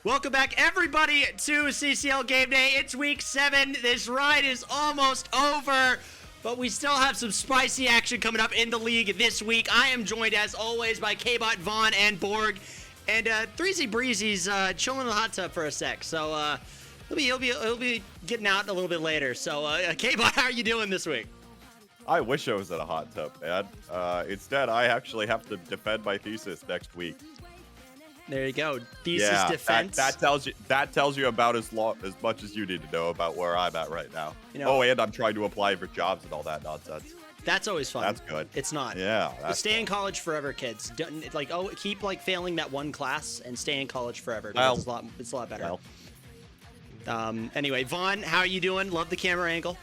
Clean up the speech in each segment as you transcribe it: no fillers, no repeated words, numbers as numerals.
Welcome back, everybody, to CCL Game Day. It's week 7. This ride is almost over, but we still have some spicy action coming up in the league this week. I am joined, as always, by K-Bot, Vaughn, and Borg. And 3Z Breezy's chilling in the hot tub for a sec, so he'll be getting out a little bit later. So, K-Bot, how are you doing this week? I wish I was in a hot tub, man. Instead, I actually have to defend my thesis next week. There you go. Thesis defense. That tells you about as much as you need to know about where I'm at right now. You know, oh, and I'm trying to apply for jobs and all that nonsense. That's always fun. That's good. It's not. Yeah. Stay in college forever, kids. Don't, keep failing that one class and stay in college forever. Well, it's a lot better. Well. Anyway, Vaughn, how are you doing? Love the camera angle.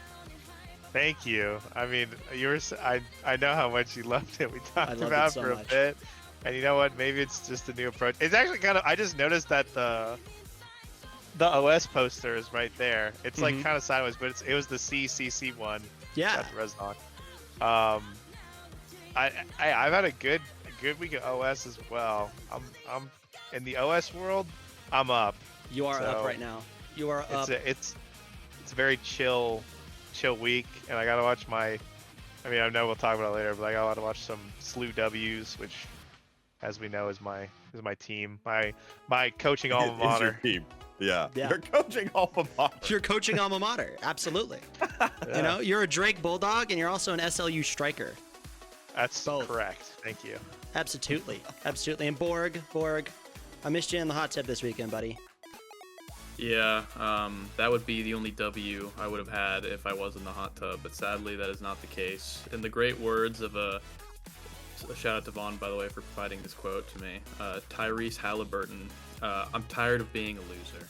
Thank you. I mean, I know how much you loved it. We talked about it so for a much. bit. And you know what? Maybe it's just a new approach. It's actually kind of, I just noticed that the OS poster is right there. It's like kind of sideways, but it was the CCC one. Yeah. At Resnok. I've had a good week of OS as well. I'm in the OS world. I'm up. You are up right now. You are up. It's a very chill week, and I gotta watch I know we'll talk about it later, but I gotta watch some SLU W's, which, as we know, is my team, my coaching alma mater. Your team. Yeah. You're coaching alma mater. You're coaching alma mater. Absolutely. Yeah. You know, you're a Drake Bulldog, and you're also an SLU striker. That's both. Correct. Thank you. Absolutely. And Borg, I missed you in the hot tub this weekend, buddy. Yeah, that would be the only W I would have had if I was in the hot tub, but sadly that is not the case. In the great words of a shout out to Vaughn, by the way, for providing this quote to me, Tyrese Halliburton, I'm tired of being a loser.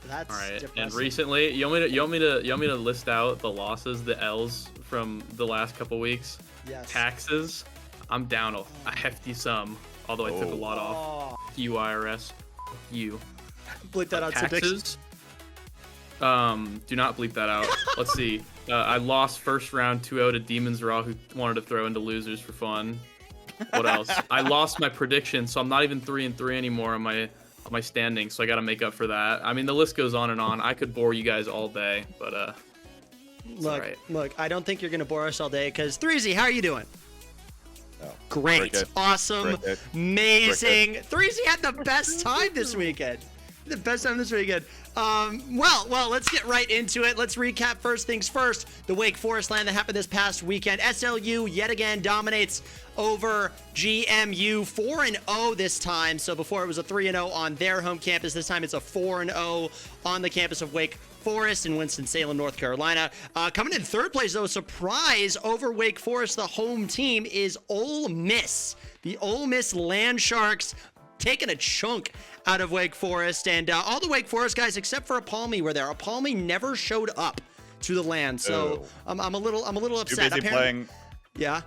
That's all right. depressing. And recently, you want me to list out the losses, the L's from the last couple weeks? Yes. Taxes, I'm down a hefty sum, although I took a lot off. You IRS, you. Bleep that out. Taxes. Do not bleep that out. Let's see. I lost first round 2-0 to Demons Raw, who wanted to throw into losers for fun. What else? I lost my prediction, so I'm not even 3-3 anymore on my standings. So I got to make up for that. I mean, the list goes on and on. I could bore you guys all day, but look. I don't think you're gonna bore us all day, because 3Z, how are you doing? Oh, Great, cricket. awesome, Cricket. amazing. 3Z had the best time this weekend. Well, let's get right into it. Let's recap first things first. The Wake Forest LAN that happened this past weekend. SLU yet again dominates over GMU, 4-0 this time. So before it was a 3-0 on their home campus, this time it's a 4-0 on the campus of Wake Forest in Winston-Salem, North Carolina. Coming in third place, though, surprise over Wake Forest, the home team, is Ole Miss. The Ole Miss Land Sharks taking a chunk out of Wake Forest, and all the Wake Forest guys except for Apalmi were there. Apalmi never showed up to the LAN, so I'm a little upset.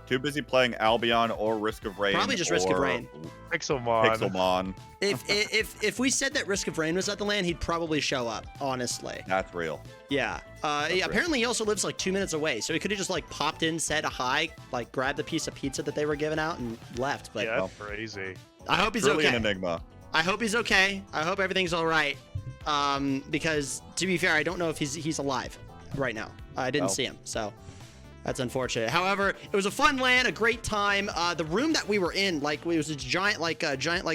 Too busy playing Albion or Risk of Rain. Probably just Risk of Rain. Pixelmon. If we said that Risk of Rain was at the LAN, he'd probably show up, honestly. That's real. Yeah. Apparently he also lives like 2 minutes away, so he could have just like popped in, said a hi, like grabbed the piece of pizza that they were giving out and left. But yeah, that's crazy. I hope he's Truly okay. an enigma. I hope he's okay. I hope everything's all right. Because to be fair, I don't know if he's alive right now. I didn't see him, so that's unfortunate. However, it was a fun LAN, a great time. The room that we were in, like, it was a giant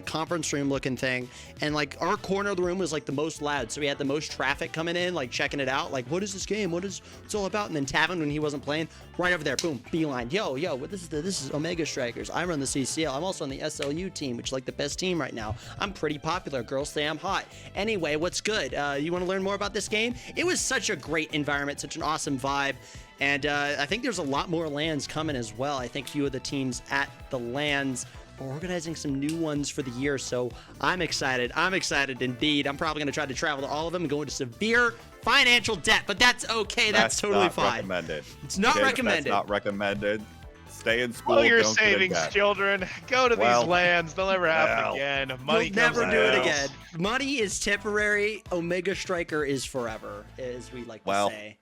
conference room looking thing, and like our corner of the room was like the most loud, so we had the most traffic coming in, like checking it out, like, what is this game? What's it all about? And then Tavin, when he wasn't playing, right over there, boom, beeline. Yo, this is Omega Strikers. I run the CCL. I'm also on the SLU team, which is like the best team right now. I'm pretty popular. Girls say I'm hot. Anyway, what's good? You want to learn more about this game? It was such a great environment, such an awesome vibe. And I think there's a lot more LANs coming as well. I think few of the teams at the LANs are organizing some new ones for the year. So I'm excited. I'm excited indeed. I'm probably going to try to travel to all of them and go into severe financial debt, but that's okay. That's totally fine. Recommended. It's not recommended. That's not recommended. Stay in school. Blow your don't get in savings, debt. children. Go to these lands. They'll never happen again. Money You'll never comes do and it goes. again. Money is temporary. Omega Striker is forever, as we like to say.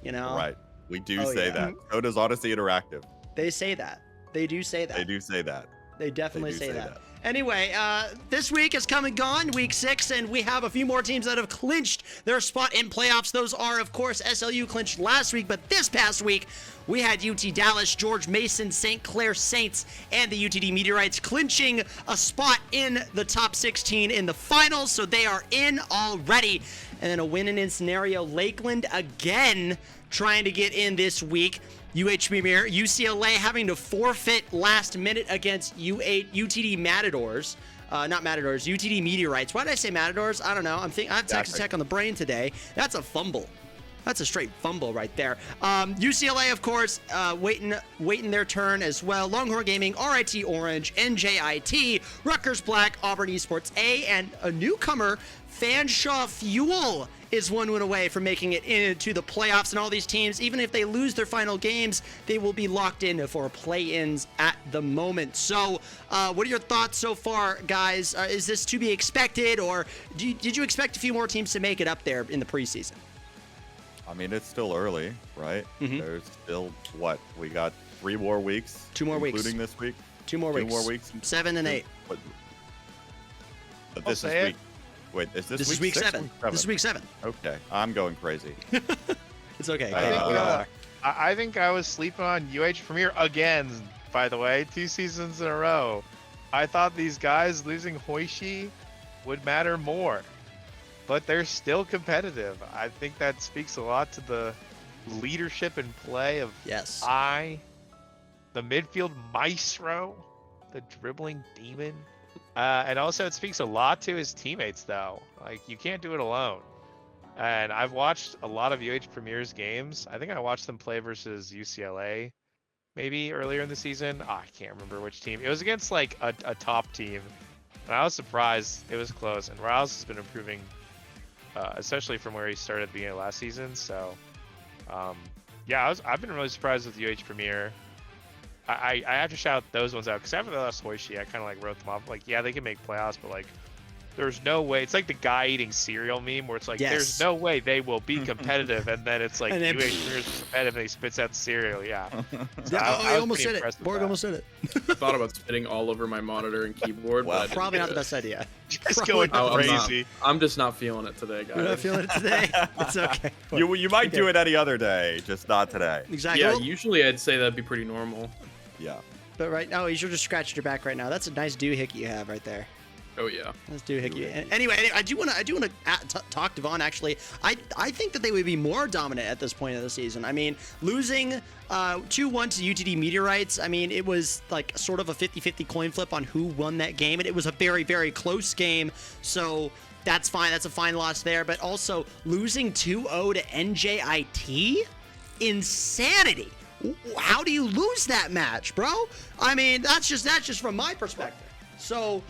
You know? Right. We do say that. So does Odyssey Interactive. They say that. They do say that. They do say that. They definitely say that. Anyway, this week is come and gone, week 6, and we have a few more teams that have clinched their spot in playoffs. Those are, of course, SLU clinched last week, but this past week, we had UT Dallas, George Mason, St. Clair Saints, and the UTD Meteorites clinching a spot in the top 16 in the finals, so they are in already. And then a win-in scenario, Lakeland again trying to get in this week. Premier, UCLA having to forfeit last minute against UTD Matadors. Not Matadors, UTD Meteorites. Why did I say Matadors? I don't know. I have Texas Tech on the brain today. That's a fumble. That's a straight fumble right there. UCLA, of course, waiting their turn as well. Longhorn Gaming, RIT Orange, NJIT, Rutgers Black, Auburn Esports A, and a newcomer, Fanshawe Fuel, is one win away from making it into the playoffs. And all these teams, even if they lose their final games, they will be locked in for play-ins at the moment. So what are your thoughts so far, guys? Is this to be expected, or did you expect a few more teams to make it up there in the preseason? I mean, it's still early, right? Mm-hmm. There's still, what, we got 3 more weeks? 2 more weeks. Including this week? 2 more weeks. 2 more weeks? 7 and 8. But this is week... Wait, is this is week 7. Week 7? This is week 7. Okay, I'm going crazy. It's okay. I think I was sleeping on UH Premier again, by the way, 2 seasons in a row. I thought these guys losing Hoishi would matter more, but they're still competitive. I think that speaks a lot to the leadership and play of the midfield maestro, the dribbling demon. And also it speaks a lot to his teammates, though. Like, you can't do it alone. And I've watched a lot of UH Premier's games. I think I watched them play versus UCLA maybe earlier in the season. I can't remember which team. It was against, like, a top team. And I was surprised it was close. And Rouse has been improving, especially from where he started at the beginning of last season. So, yeah, I've been really surprised with UH Premier. I have to shout those ones out because after they lost Hoishi, I kind of like wrote them off. Like, yeah, they can make playoffs, but like, there's no way. It's like the guy eating cereal meme where it's like, there's no way they will be competitive, and then it's like UH is competitive and he spits out the cereal. Yeah. So I almost said it. Borg almost said it. I thought about spitting all over my monitor and keyboard. Well, but probably not the best idea. Just going crazy. I'm just not feeling it today, guys. You're not feeling it today? It's okay. You might do it any other day, just not today. Exactly. Yeah, usually I'd say that'd be pretty normal. Yeah. But right now, you should just scratch your back right now. That's a nice doohickey you have right there. Oh yeah. Let's doohickey. Anyway, I do want to talk to Vaughn. Actually, I think that they would be more dominant at this point of the season. I mean, losing 2-1 to UTD Meteorites. I mean, it was like sort of a 50-50 coin flip on who won that game, and it was a very, very close game. So that's fine. That's a fine loss there. But also losing 2-0 to NJIT, insanity. How do you lose that match, bro? I mean, that's just from my perspective. So,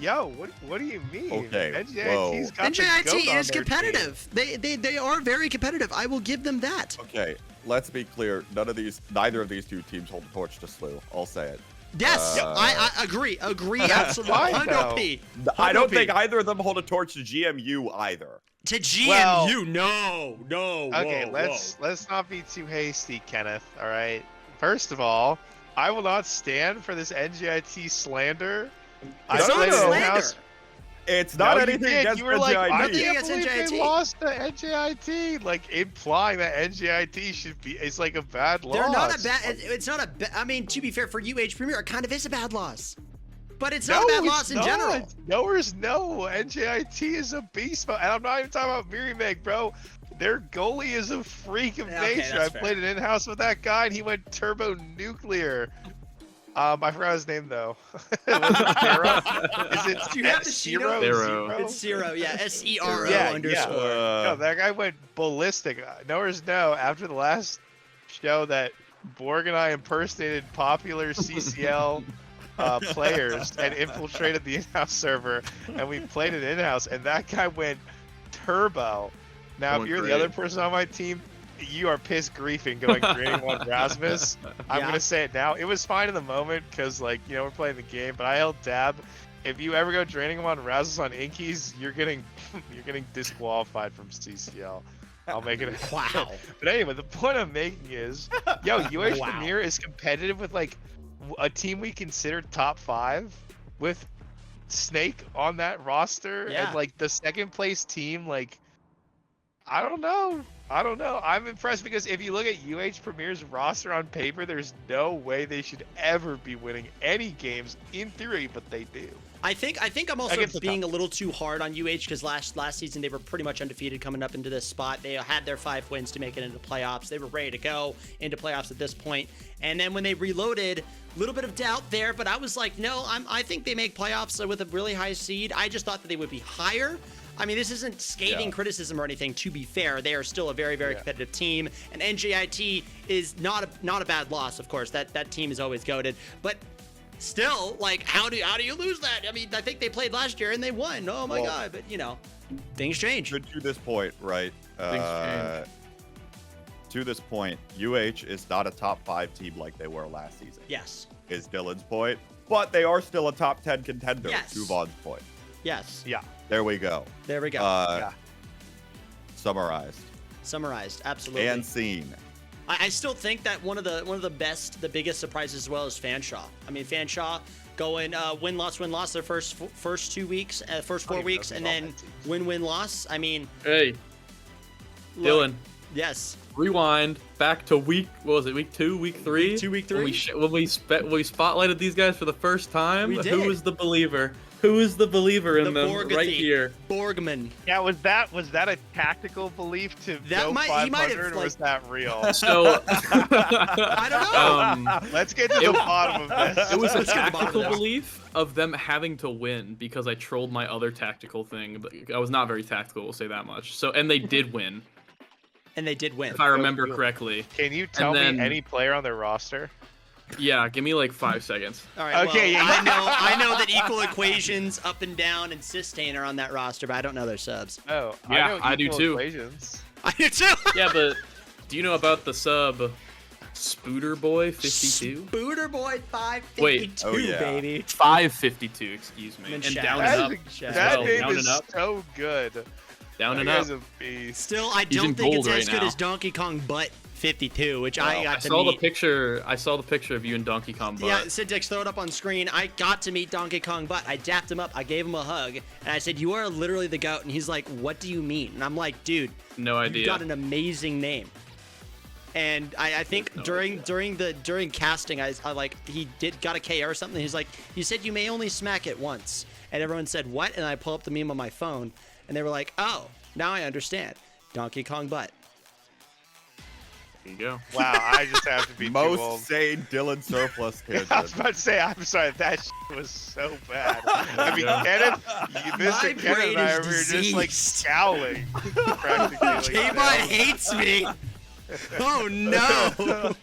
what do you mean? Okay, NJIT is competitive. They are very competitive. I will give them that. Okay, let's be clear. Neither of these 2 teams hold the torch to SLU. I'll say it. Yes, I agree. Absolutely. 100p. I don't think either of them hold a torch to GMU either. To GMU, no. Okay, let's not be too hasty, Kenneth. All right. First of all, I will not stand for this NJIT slander. It's not slander. It's not anything against You were like, I NJIT. can't believe they lost to NJIT. Like, implying that NJIT should be, it's like a bad loss. They're not a bad, it's not a bad, I mean, to be fair, for UH Premier, it kind of is a bad loss. But it's not a bad loss in general. No, NJIT is a beast mode. And I'm not even talking about Mirimeg, bro. Their goalie is a freak of nature. I played an in-house with that guy, and he went turbo nuclear. I forgot his name, though. Was it Zero? Do you have the Zero? It's Zero, yeah. SERO underscore. No, that guy went ballistic. After the last show that Borg and I impersonated popular CCL players and infiltrated the in-house server, and we played it in-house, and that guy went turbo. Now, if you're the other person on my team, you are pissed griefing going Draining One Rasmus. I'm going to say it now. It was fine in the moment because, like, you know, we're playing the game, but I held tab. If you ever go Draining One Rasmus on Inkies, you're getting disqualified from CCL. I'll make it. Wow. But anyway, the point I'm making is, UH Premier is competitive with, like, a team we consider top 5 with Snake on that roster Yeah. and like the second place team, like I don't know. I'm impressed because if you look at UH Premier's roster on paper, there's no way they should ever be winning any games in theory, but they do. I think I'm also Against the being a top. little too hard on UH because last season they were pretty much undefeated coming up into this spot. They had their 5 wins to make it into playoffs. They were ready to go into playoffs at this point. And then when they reloaded, a little bit of doubt there, but I was like, no, I think they make playoffs with a really high seed. I just thought that they would be higher. I mean, this isn't scathing criticism or anything. To be fair, they are still a very, very competitive team, and NJIT is not a bad loss. Of course, that team is always goated, but still, like, how do you lose that? I mean, I think they played last year and they won. Oh my god! But things change. To this point, right? To this point, UH is not a top 5 team like they were last season. Yes. Is Dylan's point, but they are still a top 10 contender. Yes. To Vaughn's point. Yes. Yeah. There we go. There we go. Summarized Summarized. Absolutely. and seen. I still think that one of the biggest surprises as well is Fanshawe. I mean, Fanshawe going win loss their first 2 weeks, first 4 weeks, and then win loss. I mean, Hey, look, Dylan, yes, rewind back to week 2, week 3? Week 3. When we spotlighted these guys for the first time. We did. Who was the believer? Who is the believer in The them Borgathy. right here? Borgman. Yeah, was that a tactical belief to That go might- he 500, might have, or was that real? So I don't know. Let's get to the bottom of this. it was a Let's get to the bottom of tactical this. belief of them having to win because I trolled my other tactical thing. But I was not very tactical, we'll say that much. So and they did win, And they did win. if I remember correctly. Can you tell then- me any player on their roster? Yeah, give me like 5 seconds. All right. Okay, Well, yeah. I know that equal equations, up and down, and Sistane are on that roster, but I don't know their subs. Oh, Yeah, I know I do equal too. Equations. I do too. Yeah, but do you know about the sub Spooter Boy 52? Booter Boy 552, Wait. Oh, yeah. baby. 552, excuse me. And And Shaq. down and up. Shaq. That well, name down is and up. so good. Down That and guy's up. a beast. Still, I He's don't in think it's gold as right good now. as Donkey Kong Butt 52, which I I got to saw the meet. picture. I saw the picture of you and Donkey Kong Butt. Yeah, Siddex, throw it up on screen. I got to meet Donkey Kong Butt. I dapped him up. I gave him a hug, and I said, "You are literally the GOAT." And he's like, "What do you mean?" And I'm like, "Dude, No idea. you got an amazing name." And I think No during casting, I like he got a KO or something. He's like, "You said you may only smack it once," and everyone said, "What?" And I pull up the meme on my phone, and they were like, "Oh, now I understand." Donkey Kong Butt. There you go. Wow, I just have to be too old. Most sane Dylan surplus I was tangent. about to say, I'm sorry, that shit was so bad. I mean, Kenneth, My Mr. Kenneth brain and I is were just like diseased. scowling. Practically. Like, K-Bot hates me. Oh no.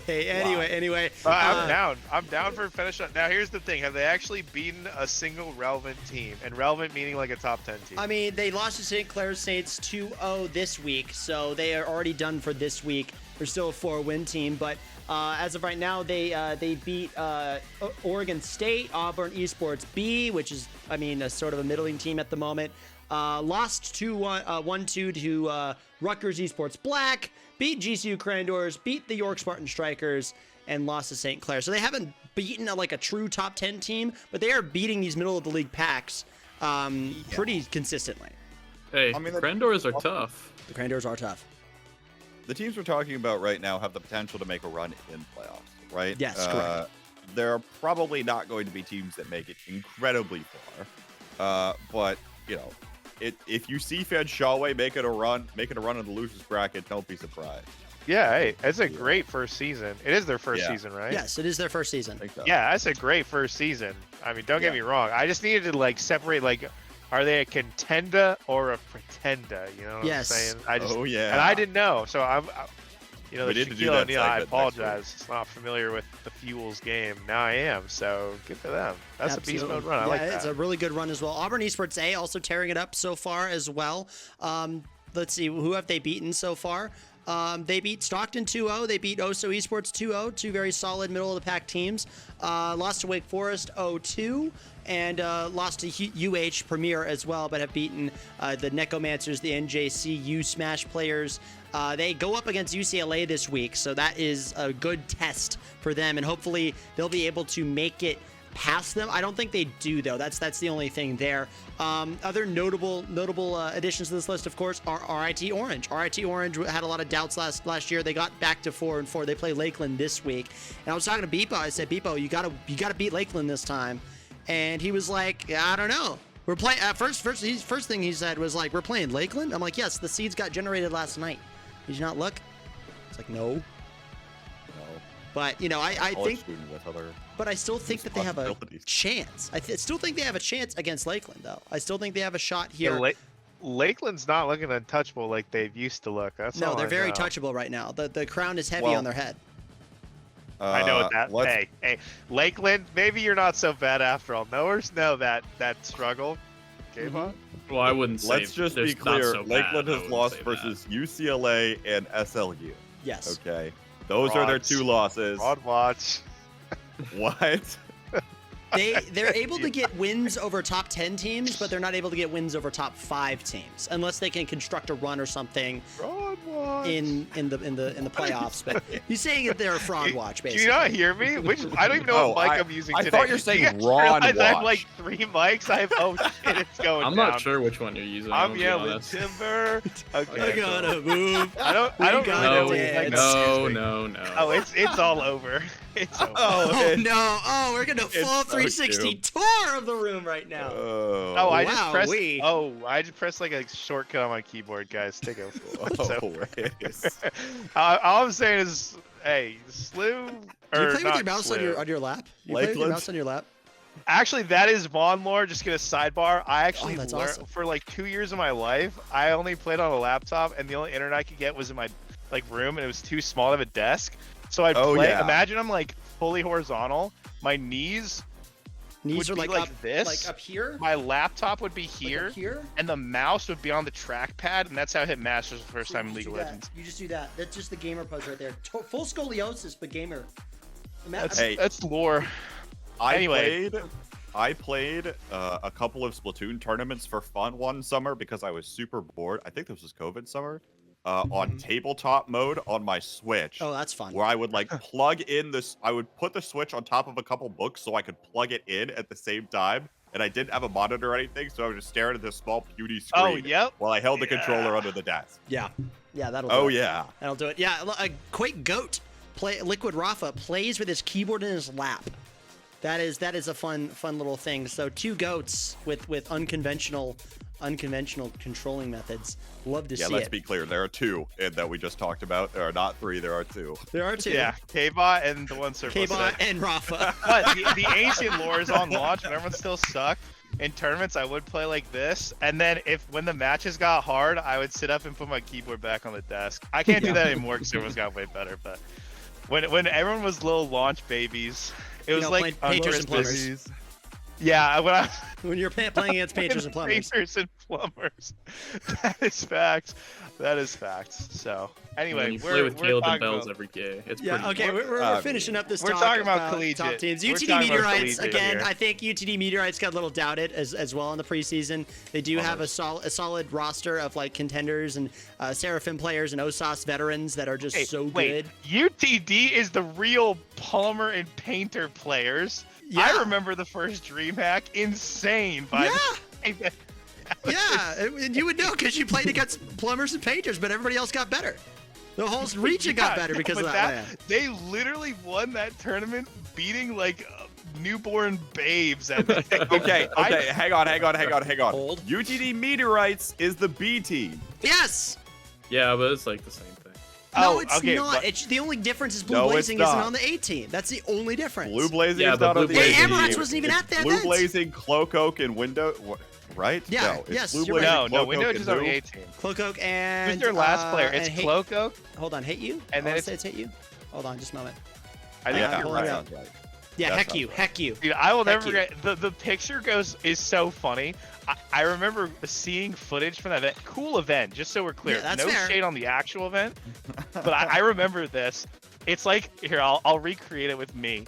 Anyway. I'm down. I'm down for a finish. Now, here's the thing. Have they actually beaten a single relevant team? And relevant meaning like a top 10 team. I mean, they lost to St. Clair Saints 2-0 this week, so they are already done for this week. They're still a 4-win team, but as of right now, they beat Oregon State, Auburn Esports B, which is, I mean, a sort of a middling team at the moment. Lost 1-2 to Rutgers Esports Black, beat GCU Crandors, beat the York Spartan Strikers, and lost to St. Clair. So they haven't beaten a true top 10 team, but they are beating these middle of the league packs pretty consistently. Hey, I mean, Crandors are tough. The Crandors are tough. The teams we're talking about right now have the potential to make a run in playoffs, right? Yes, correct. There are probably not going to be teams that make it incredibly far, but if you see Fanshawe making a run in the losers bracket, don't be surprised. Yeah, hey, it's a great first season. It is their first season, right? Yes, it is their first season. I think so. Yeah, that's a great first season. I mean, don't get me wrong. I just needed to separate are they a contender or a pretender? You know what Yes. I'm saying? I just, Oh, yeah. And I didn't know, so We the need to do Shaquille that O'Neal, I segment next apologize. It's not familiar with the Fuels game. Now I am, so good for them. That's a beast Absolutely. mode run. I yeah, like it's that. a really good run as well. Auburn Esports A also tearing it up so far as well. Let's see, who have they beaten so far? They beat Stockton 2-0. They beat Oso Esports 2-0. Two very solid middle of the pack teams. Lost to Wake Forest 0-2. And lost to UH Premier as well, but have beaten the Necromancers, the NJC U Smash players. They go up against UCLA this week, so that is a good test for them, and hopefully they'll be able to make it past them. I don't think they do though. That's the only thing there. Other notable additions to this list, of course, are RIT Orange. RIT Orange had a lot of doubts last year. They got back to 4-4. They play Lakeland this week, and I was talking to Beepo. I said, Beepo, you gotta beat Lakeland this time, and he was like, I don't know. We're playing. First thing he said was like, we're playing Lakeland. I'm like, yes, the seeds got generated last night. Did you not look? It's like, no. But I think. But I still think that they have a chance. I still think they have a chance against Lakeland, though. I still think they have a shot here. Yeah, Lakeland's not looking untouchable like they used to look. That's no, all they're I very know. touchable right now. The crown is heavy on their head. I know what that. Hey, Lakeland. Maybe you're not so bad after all. Knowers know that struggle. Game on. Well, I wouldn't say. Let's just be there's not clear. so Lakeland bad. I has wouldn't lost say versus UCLA and SLU. Yes. Okay. Those are their 2 losses. Broad watch. What? They're able to get wins over top 10 teams, but they're not able to get wins over top 5 teams unless they can construct a run or something Broad watch. in the playoffs. But he's saying that they're a fraud watch, basically. Do you not hear me? I don't even know what mic I'm using I today. thought you're saying Do you guys Ron realize I have watch. like 3 mics. I have shit, it's going I'm down. not sure which one you're using. I'm to be yelling honest. timber. Okay. I gotta move. I don't really know. what dance. mic I'm No, using. no. Oh, it's all over. It's over. Oh no! Oh, we're gonna full so 360 tour of the room right now. Oh, I just wow, pressed. we. Oh, I just pressed like a shortcut on my keyboard, guys. Take a. So, yes. all I'm saying is, hey, slew. Do you or play with not your mouse slew. on your lap? You play with your Lakeland? mouse on your lap? Actually, that is Von lore. Just get a sidebar. I actually that's learned awesome. for like 2 years of my life. I only played on a laptop, and the only internet I could get was in my room, and it was too small to have a desk. So I'd Oh, play. yeah. Imagine I'm like fully horizontal. My knees Knees would are be like like up, this. like up here. My laptop would be Like here, up here. and the mouse would be on the trackpad, and that's how I hit Masters the first time in You League do of that. Legends. You just do that. That's just the gamer pose right there. Full scoliosis, but gamer. Hey. That's lore. I Anyway. played a couple of Splatoon tournaments for fun one summer because I was super bored. I think this was COVID summer. On tabletop mode on my Switch. Oh, that's fun. Where I would like plug in this. I would put the Switch on top of a couple books so I could plug it in at the same time. And I didn't have a monitor or anything, so I was just staring at this small puny screen Oh, yep. while I held the Yeah. controller under the desk. Yeah, that'll. Do Oh it. yeah. That'll do it. Yeah, Quake Goat Liquid Rafa plays with his keyboard in his lap. That is a fun little thing. So 2 goats with unconventional controlling methods. Love to Yeah, see let's it. be clear. There are 2 that we just talked about. There are not 3. There are 2. There are 2. Yeah, K-Bot and the one surplus. K-Bot and Rafa. But the ancient lore is on launch when everyone still sucked. In tournaments, I would play like this, and then when the matches got hard, I would sit up and put my keyboard back on the desk. I can't do that anymore because everyone's got way better. But when everyone was little launch babies, it was like playing painters and plumbers. Christmas. Yeah, When you're playing against painters and plumbers. Painters and plumbers. That is facts. That is facts. So anyway, When you play with we're Caleb and talking Bells about- every day. It's Yeah, pretty. okay, we're finishing up this we're talk talking about top collegiate. teams. We're UTD talking about Meteorites, collegiate again, here. I think UTD Meteorites got a little doubted as well in the preseason. They do have a solid roster of like contenders and Seraphim players and OSAS veterans that are just Hey, so wait, good. UTD is the real plumber and painter players. Yeah. I remember the first DreamHack. Insane. By the way. Yeah, and you would know because you played against plumbers and painters, but everybody else got better. The whole region got better because of but that land. They literally won that tournament, beating like newborn babes. At the, Okay, hang on. Hold. UTD Meteorites is the B team. Yes. Yeah, but it's like the same thing. No, Oh, it's okay, not. but- It's the only difference is Blue No, it's Blazing isn't not. on the A team. That's the only difference. Blue Blazing Yeah, is but not on Blue the A Blazing- team. Amaranth wasn't even It's at that Blue event. Blazing, Cloak Oak, and Window. Right? Yeah, No, it's yes, Blue you're right. Blazing, no, Cloak Window Oak, is and on the who? A team. Cloak Oak and Who's their last player? and It's Hate- Cloak Oak. Hold on, Hate You. And then I say it's Hate You. Hold on, just a moment. I think Yeah, you're pull right. it that up. sounds right. Yeah, That Heck sounds You, right. Heck You. Dude, I will Heck never you. forget. The picture is so funny. I remember seeing footage from that event. Cool event, just so we're clear. Yeah, that's no fair. shade on the actual event, but I remember this. It's like here, I'll recreate it with me.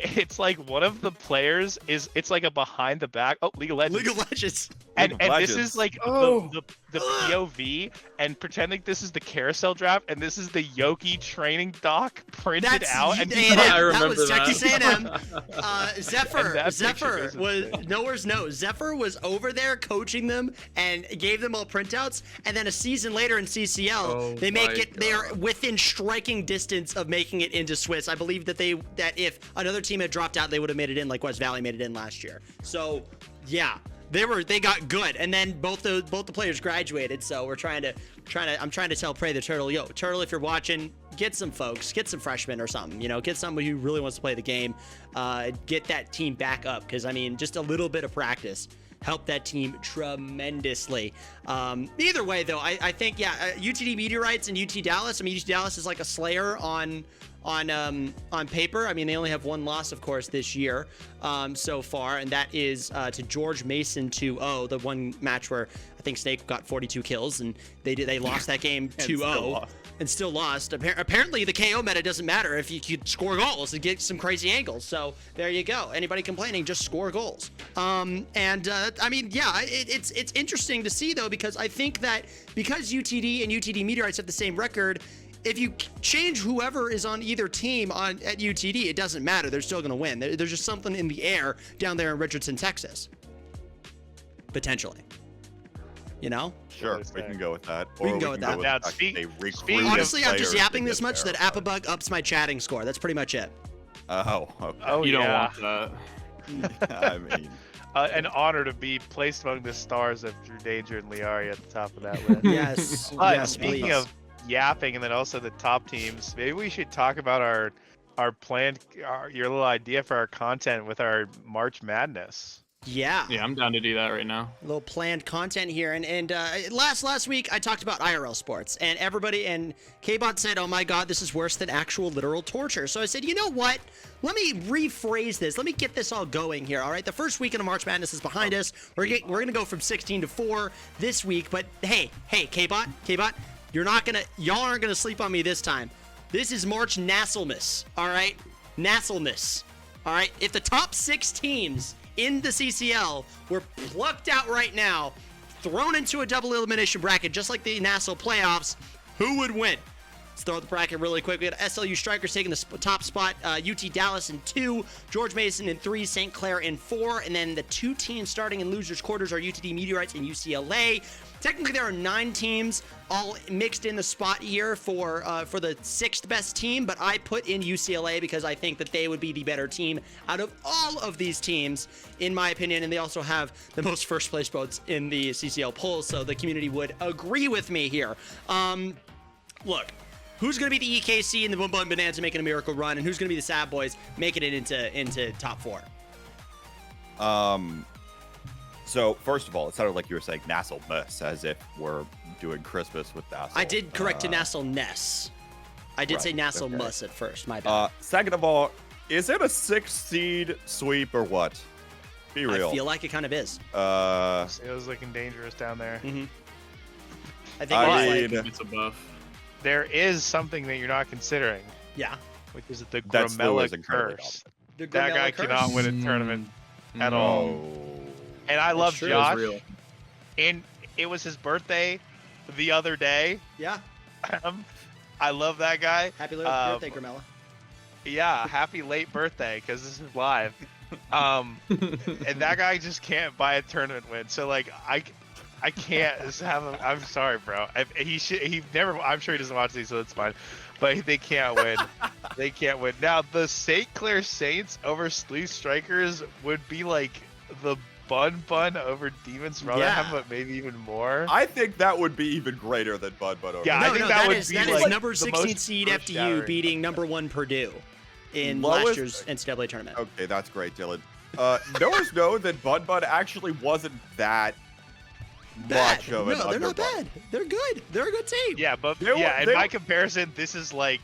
It's like one of the players it's like a behind the back. Oh, League of Legends. League of Legends. And League of this Legends. is like Oh. the POV, and pretending this is the carousel draft, and this is the Yoki training doc printed out. And A&M. I That remember was that. Texas A&M. And Zephyr that picture Zephyr goes was insane. nowhere's no. Zephyr was over there coaching them and gave them all printouts. And then a season later in CCL, Oh they make my it. They are God. within striking distance of making it into Swiss. I believe that if another team had dropped out, they would have made it in, like West Valley made it in last year. So yeah. They got good, and then both the players graduated. So I'm trying to tell Prey the Turtle, yo, Turtle, if you're watching, get some folks, get some freshmen or something, get somebody who really wants to play the game, get that team back up, because I mean, just a little bit of practice helped that team tremendously. Either way, though, I think UTD Meteorites and UT Dallas. I mean, UT Dallas is like a slayer on paper. I mean, they only have one loss, of course, this year so far, and that is to George Mason 2-0, the one match where I think Snake got 42 kills, and they lost that game 2-0 and still lost. Apparently, the KO meta doesn't matter if you could score goals and get some crazy angles. So there you go. Anybody complaining, just score goals. I mean, it's interesting to see though, because I think that because UTD and UTD Meteorites have the same record, if you change whoever is on either team at UTD, it doesn't matter. They're still going to win. There's just something in the air down there in Richardson, Texas. Potentially. Sure, we can go with that. We can go with that. Now, the fact speak- they recruited speaking of- Honestly, I'm just players yapping to this get much there. that Appabug ups my chatting score. That's pretty much it. Oh, okay. Oh You don't yeah. want that. I mean, An honor to be placed among the stars of Drew Danger and Liari at the top of that list. Yes. But yes, speaking please. of yapping, and then also the top teams, maybe we should talk about our planned, your little idea for our content with our March Madness. Yeah. Yeah, I'm down to do that right now. A little planned content here, and last week I talked about IRL sports, and everybot and K-Bot said, "Oh my God, this is worse than actual literal torture." So I said, you know what? Let me rephrase this. Let me get this all going here. All right, the first weekend of March Madness is behind us. We're gonna go from 16 to 4 this week, but hey, K-Bot, y'all aren't gonna sleep on me this time. This is March Nasselmas. All right, Nasselmas. All right, if the top 6 teams in the CCL were plucked out right now, thrown into a double elimination bracket, just like the Nassau playoffs, who would win? Let's throw the bracket really quick. We got SLU Strikers taking the top spot, UT Dallas in 2, George Mason in 3, St. Clair in 4, and then the 2 teams starting in losers quarters are UTD Meteorites and UCLA. Technically, there are 9 teams all mixed in the spot here for the 6th best team, but I put in UCLA because I think that they would be the better team out of all of these teams, in my opinion, and they also have the most first place votes in the CCL polls, so the community would agree with me here. Look, who's going to be the EKC and the Boom Boom Bonanza making a miracle run, and who's going to be the Sad Boys making it into top 4? so first of all, it sounded like you were saying Nasselmas, as if we're doing Christmas with Nassau. I did correct to Nassau Ness. I did say right, Nassau okay. Mus at first. My bad. Second of all, is it a 6 seed sweep or what? Be real. I feel like it kind of is. It was looking dangerous down there. I think I it's mean- like, It's a buff. There is something that you're not considering, yeah. which is the That's Gramella is incredibly curse. The That guy Grimella curse. cannot win a tournament at all. Oh. And I love true. Josh. Real. And it was his birthday the other day. Yeah. I love that guy. Happy little birthday, Grimella. Yeah, happy late birthday, because this is live. And that guy just can't buy a tournament win. So like I can't just have him. I'm sorry, bro. He never. I'm sure he doesn't watch these, so that's fine. But they can't win. They can't win. Now the St. Clair Saints over Sleeve Strikers would be like the Bun over Demons Rotherham, Yeah. but maybe even more. I think that would be even greater than Bud over. Yeah, I think that would be that like is number the 16 most seed FDU earth-shattering. beating number 1 Purdue in Lowest- last year's NCAA tournament. Okay, that's great, Dylan. Knowers know that Bud actually wasn't that Bad. much of an No, they're not underdog. bad. They're good. They're a good team. Yeah, but They were- yeah, in they my were- comparison, this is like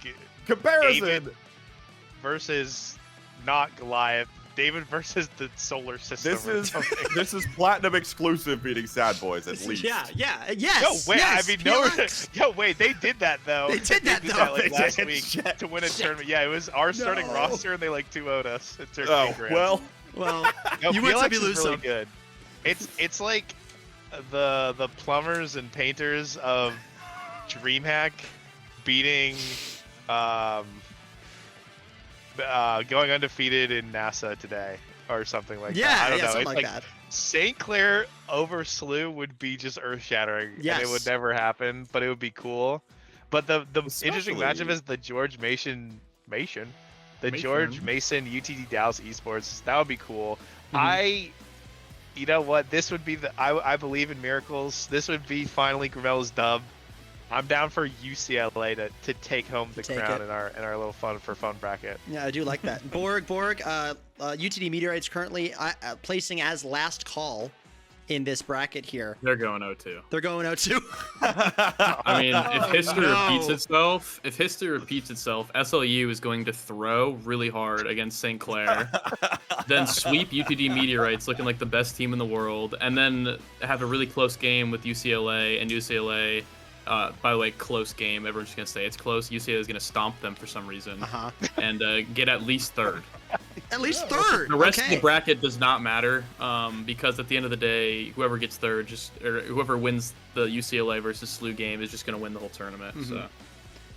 Comparison. David versus not Goliath. David versus the solar system. This or is something. this is platinum exclusive beating Sad Boys at least. Yeah, yes. No, wait, yes, I mean, no, PLX. yo, wait, they did that though. They did that, though. like They last did. week Shit. to win a tournament. Yeah, it was our starting No. roster, and they like 2-0'd us. It's Oh well, Well, no, you win some, PLX you is lose really some. good. It's like the plumbers and painters of DreamHack beating going undefeated in NASA today or something like that. I don't know. something It's like that. St. Clair over SLU would be just earth-shattering, and Yes. it would never happen, but it would be cool. But the interesting Especially- matchup is the George Mason, George Mason UTD Dallas Esports. That would be cool. You know what? This would be I believe in miracles. This would be finally Gravel's dub. I'm down for UCLA to take home the Take crown it. in our little fun bracket. Yeah, I do like that. Borg, UTD Meteorites currently placing as last call in this bracket here. They're going 0-2. They're going 0-2. I mean, if history no. repeats itself, SLU is going to throw really hard against St. Clair, then sweep UTD Meteorites, looking like the best team in the world, and then have a really close game with UCLA, and UCLA. By the way, close game. Everyone's just gonna say it's close. UCLA is gonna stomp them for some reason, and get at least third. At least third. The rest of Okay. the bracket does not matter, because at the end of the day, whoever gets third, or whoever wins the UCLA versus SLU game is just gonna win the whole tournament. So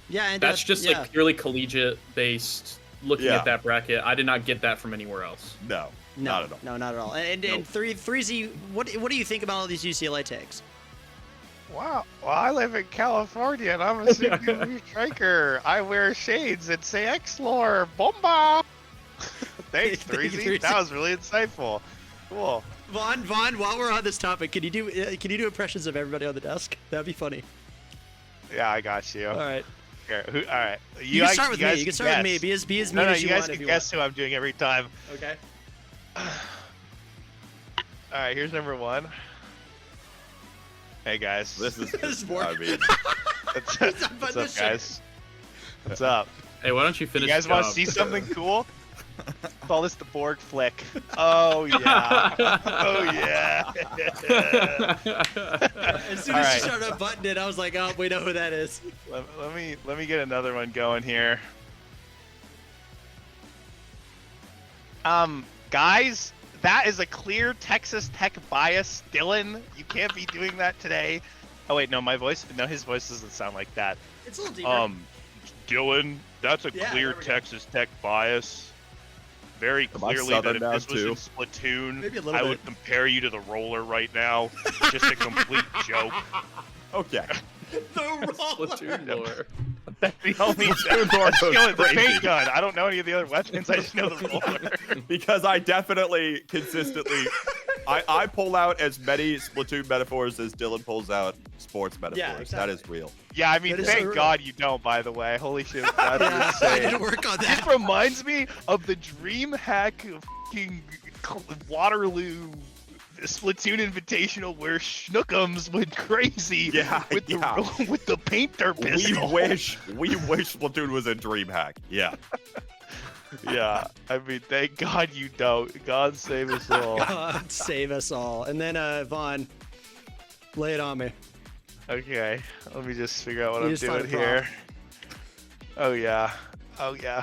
Yeah, and that's just yeah. like purely collegiate based. Looking Yeah. at that bracket, I did not get that from anywhere else. No, not at all. No, not at all. And Nope. 3Z, what do you think about all these UCLA takes? Wow. Well, I live in California, and I'm a super striker. I wear shades and say X-Lore. Bomba! Thanks, Thank you, 3Z. 3Z. That was really insightful. Cool. Vaughn, while we're on this topic, can you do impressions of everybody on the desk? That'd be funny. Yeah, I got you. All right. Here, all right. You can start with me. guys You can start with me. guess. Be as No, mean no, as you you guys want if can you guess who I'm doing every time. want. Okay. All right, here's number 1. Hey, guys. This is. This is more- I mean, What's He's up, up on this shit. guys? What's up? Hey, why don't you finish? You guys the want to job? see something cool? Call this the Borg flick. Oh yeah. Oh yeah. As soon All as right. you started unbuttoning it, I was like, oh, we know who that is. Let me get another one going here. Guys, that is a clear Texas Tech bias. Dylan, you can't be doing that today. Oh wait, no, his voice doesn't sound like that. It's a little deeper. Dylan, that's a Yeah, clear there we go. Texas Tech bias. Very Am I clearly that Southern if now, this was too? in Splatoon, Maybe a little I bit. would compare you to the roller right now. Just a complete joke. okay. The roller. Platoon lore. That's the only Lore goes the crazy. paint gun. I don't know any of the other weapons. I just know the roller. Because I definitely consistently I pull out as many Splatoon metaphors as Dylan pulls out sports metaphors. exactly. That is real. Yeah, I mean, That is thank so God you don't. By the way, holy shit, that's Yeah, I insane. didn't work on This that. reminds me of the DreamHack fucking Waterloo Splatoon Invitational where Schnookums went crazy Yeah, with the with the painter We pistol. wish Splatoon was a DreamHack. Yeah. Yeah, I mean, thank God you don't. God save us all. God save us all. And then, Vaughn, lay it on me. Okay, let me just figure out what You I'm just find doing a here. Oh yeah, oh yeah.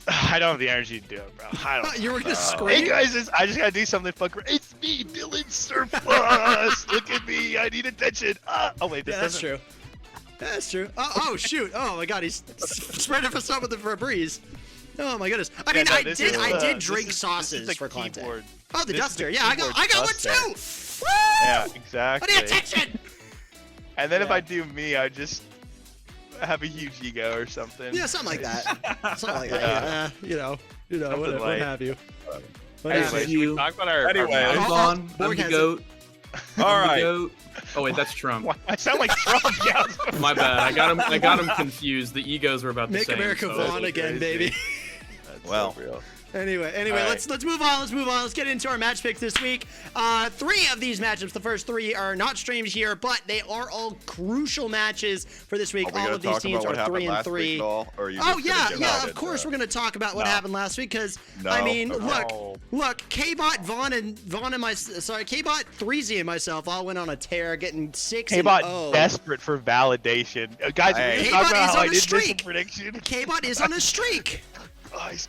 I don't have the energy to do it, bro. I don't. You were gonna Hey scream. guys, I just gotta do something fucking. It's me, Dylan Surplus. Look at me, I need attention. Oh wait, this Yeah, that's doesn't. true. That's true. Oh shoot! Oh my God, he's spreading us out with the Febreze. Oh my goodness! I mean, Yeah, no, I this did is, drink this is sauces the for content. keyboard. Oh, the This is duster. the Yeah, I keyboard got one duster. too. Woo! Yeah, I need exactly. attention. And then if Yeah. I do me, I just have a huge ego or something. Yeah, something like that. Something like that. Yeah. Yeah, Something what like- have you. What Anyway, have should you. we talk about our? Anyway. our I'm Oh, Vaughn. I'm Borg the has goat. All I'm the right. goat. Oh wait, that's Trump. Why- I sound like Trump. Yeah. My bad. I got him confused. The egos were about the Make same. America so- Vaughn again, crazy. baby. That's Well. so real. Anyway, All right. let's move on. Let's get into our match picks this week. 3 of these matchups, the first 3 are not streamed here, but they are all crucial matches for this week. Are we All gonna of these talk teams about what are 3 happened and last 3. week at all, or are you Oh just gonna give yeah, out of it, course we're gonna talk about what No. happened last week because No. I mean, Okay. look, K-Bot, Vaughn and K-Bot, 3Z and myself all went on a tear, getting 6 and K-Bot 0. desperate for validation. Guys, Hey. we K-Bot talk about is how on I a did miss a streak. prediction. K-Bot is on a streak.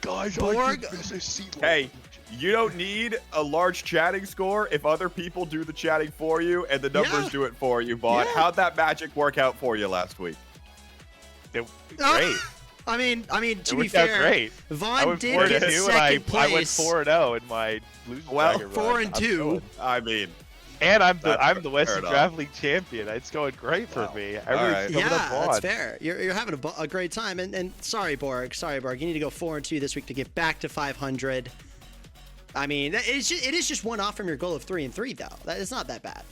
Guys, Borg. I did miss a seat. Hey, You don't need a large chatting score if other people do the chatting for you and the numbers do it for you, Vaughn. Yeah. How'd that magic work out for you last week? Great. I mean, to It be worked out fair, great. I Vaughn went did 4-2 get and second I went place. 4-0 in my losing Well, bracket 4 run. and I'm 2. going. I mean, And I'm That's the fair Western enough. Draft League champion. It's going great for Wow. me. All Everybody's right. coming Yeah, up that's on. fair. You're having a great time. And sorry, Borg. You need to go 4 and 2 this week to get back to 500. I mean, it is just one off from your goal of 3 and 3, though. It's not that bad.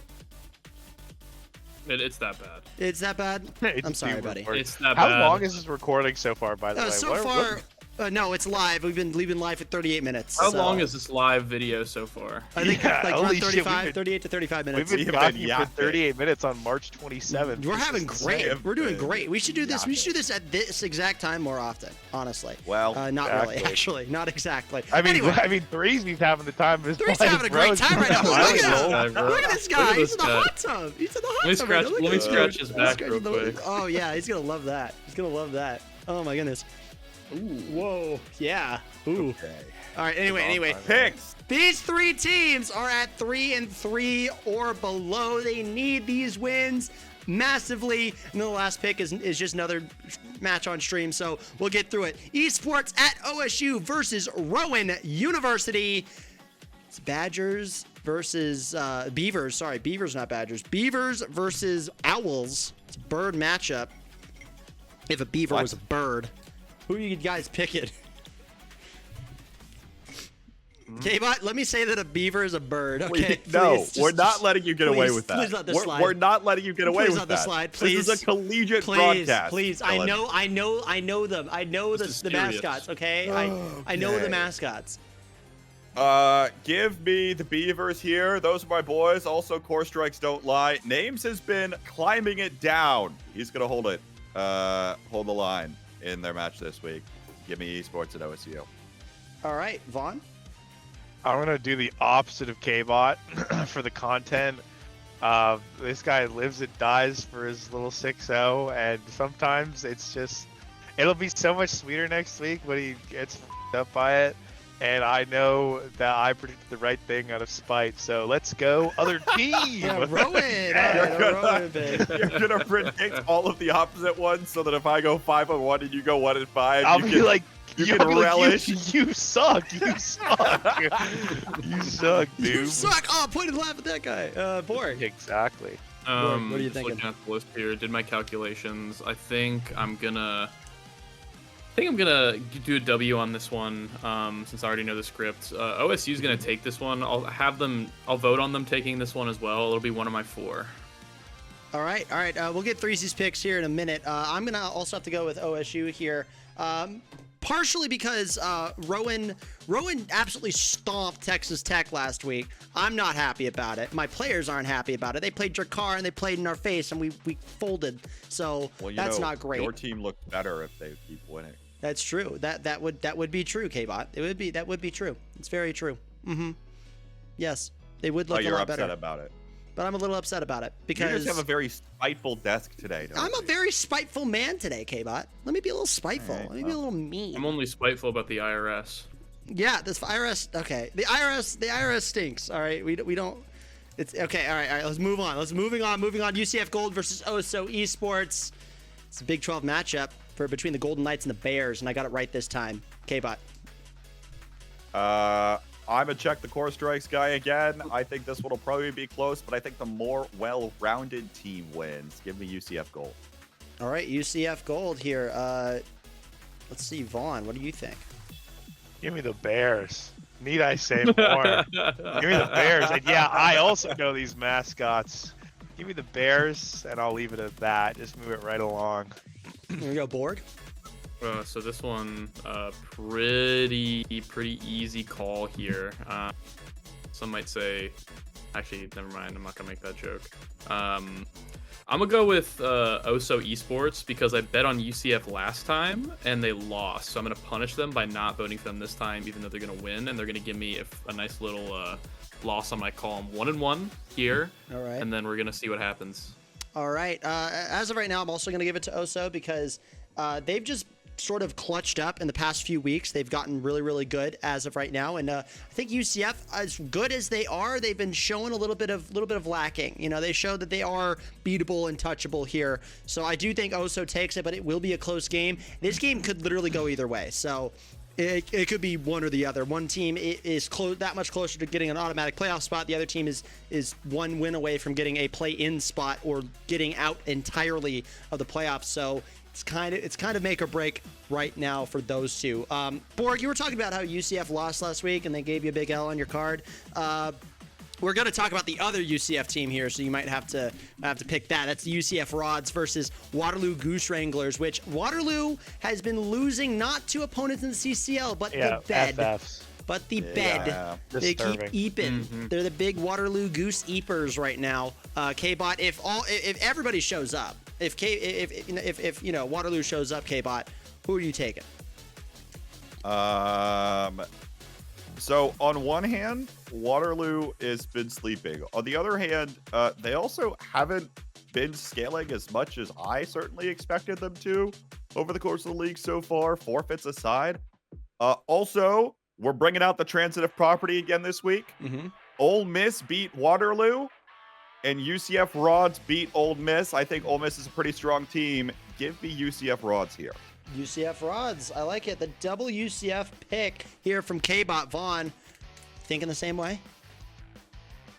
It's that bad. It's that bad? It's I'm sorry, super buddy. hard. It's that How bad. long is this recording so far, by the way? So What- far, no, it's live. We've been live for 38 minutes. How so long is this live video so far? I think Yeah, like holy around shit, 35, 38 to 35 minutes. We've been We've been talking for yapping. 38 minutes on March 27th. We're This having is great. insane. We're doing great. We should do this. We should do Yapping. this at this exact time more often. Honestly. Well, not really. exactly. Actually, not exactly. I mean, anyway, Threesy's having the time of his Three's life. having a bro. great It's time right now. been Look at wild. him. guy, bro. Look at this Look guy. at He's this in the guy. hot tub. He's in the hot Let me tub. scratch- right now. Look let me at scratch this. his back Scratch real the- quick. Oh yeah, he's gonna love that. He's gonna love that. Oh my goodness. Ooh, whoa, yeah. Ooh. okay. All right. Anyway. Picks. These 3 teams are at 3 and 3 or below. They need these wins massively. And the last pick is just another match on stream, so we'll get through it. Esports at OSU versus Rowan University. It's Badgers versus Beavers. Sorry, Beavers, not Badgers. Beavers versus Owls. It's a bird matchup. If a beaver What? was a bird, who are you guys picking? K-Bot, let me say that a beaver is a bird, okay? No, Please, we're just- not letting you get away please, with that. please let this we're, slide. we're not letting you get away Please with let that. this slide, This please. is a collegiate Please, broadcast. please. Dylan. I know them. I know This is the serious. mascots, okay? I know the Okay. mascots. Give me the Beavers here. Those are my boys. Also, core strikes don't lie. Names has been climbing it down. He's gonna hold it. Hold the line in their match this week. Give me esports at OSU. All right, Vaughn. I'm gonna do the opposite of K-Bot for the content. This guy lives and dies for his little 6-0, and sometimes it'll be so much sweeter next week when he gets up by it. And I know that I predicted the right thing out of spite, so let's go other team. Yeah, Rowan. You're Rowan pick. gonna predict all of the opposite ones, so that if I go 5-1 and you go 1-5, I'll you be can, like, you I'll can be like, relish. you suck. You suck. You suck, dude. You suck. Oh, point and laugh at that guy. Borg. Exactly. what are you Just thinking? looking at the list here, did my calculations. I think I'm gonna do a W on this one, since I already know the script. OSU's gonna take this one. I'll vote on them taking this one as well. It'll be one of my 4. All right. We'll get Threesy's picks here in a minute. I'm gonna also have to go with OSU here, partially because Rowan absolutely stomped Texas Tech last week. I'm not happy about it. My players aren't happy about it. They played Drakkar and they played in our face, and we folded. So Well, you that's know, not great. Your team looks better if they keep winning. That's true. That would be true, K-Bot. That would be true. It's very true. Mm-hmm. Yes, they would look a You're lot upset better. about it. But I'm a little upset about it You because just have a very spiteful desk today. Don't I'm you? a very spiteful man today, K-Bot. Let me be a little spiteful. All right, Let me be a little mean. I'm only spiteful about the IRS. Yeah, this IRS. Okay, the IRS stinks. All right, we don't. It's okay. All right. Let's move on. Moving on. UCF Gold versus OSO Esports. It's a Big 12 matchup between the Golden Knights and the Bears, and I got it right this time. K-Bot. I'm a check the core strikes guy again. I think this one will probably be close, but I think the more well-rounded team wins. Give me UCF Gold. All right, UCF Gold here. Let's see, Vaughn. What do you think? Give me the Bears. Need I say more? Give me the Bears. And yeah, I also know these mascots. Give me the Bears, and I'll leave it at that. Just move it right along. Here we go, Borg. So this one, pretty easy call here. Some might say, actually, never mind. I'm not gonna make that joke. I'm gonna go with OSO Esports because I bet on UCF last time and they lost. So I'm gonna punish them by not voting for them this time, even though they're gonna win, and they're gonna give me a nice little loss on my column. 1-1 here, All right. and then we're gonna see what happens. All right. As of right now, I'm also going to give it to OSO because they've just sort of clutched up in the past few weeks. They've gotten really, really good as of right now. And I think UCF, as good as they are, they've been showing a little bit of lacking. You know, they showed that they are beatable and touchable here. So I do think Oso takes it, but it will be a close game. This game could literally go either way. So it could be one or the other. One team is that much closer to getting an automatic playoff spot. The other team is one win away from getting a play-in spot or getting out entirely of the playoffs. So it's kind of make or break right now for those two. Borg, you were talking about how UCF lost last week and they gave you a big L on your card. We're going to talk about the other UCF team here, so you might have to pick that. That's the UCF Rods versus Waterloo Goose Wranglers, which Waterloo has been losing not to opponents in the CCL, but the bed. FFs. But the bed. They keep eeping. They're the big Waterloo Goose Eepers right now. K-Bot, if everybody shows up, if you know Waterloo shows up, K-Bot, who are you taking? So on one hand, Waterloo has been sleeping. On the other hand, they also haven't been scaling as much as I certainly expected them to over the course of the league so far, forfeits aside. Also, we're bringing out the transitive property again this week. Ole Miss beat Waterloo, and UCF Rods beat Ole Miss. I think Ole Miss is a pretty strong team. Give me UCF Rods here. UCF Rods. I like it. The double UCF pick here from K-Bot. Vaughn, thinking the same way?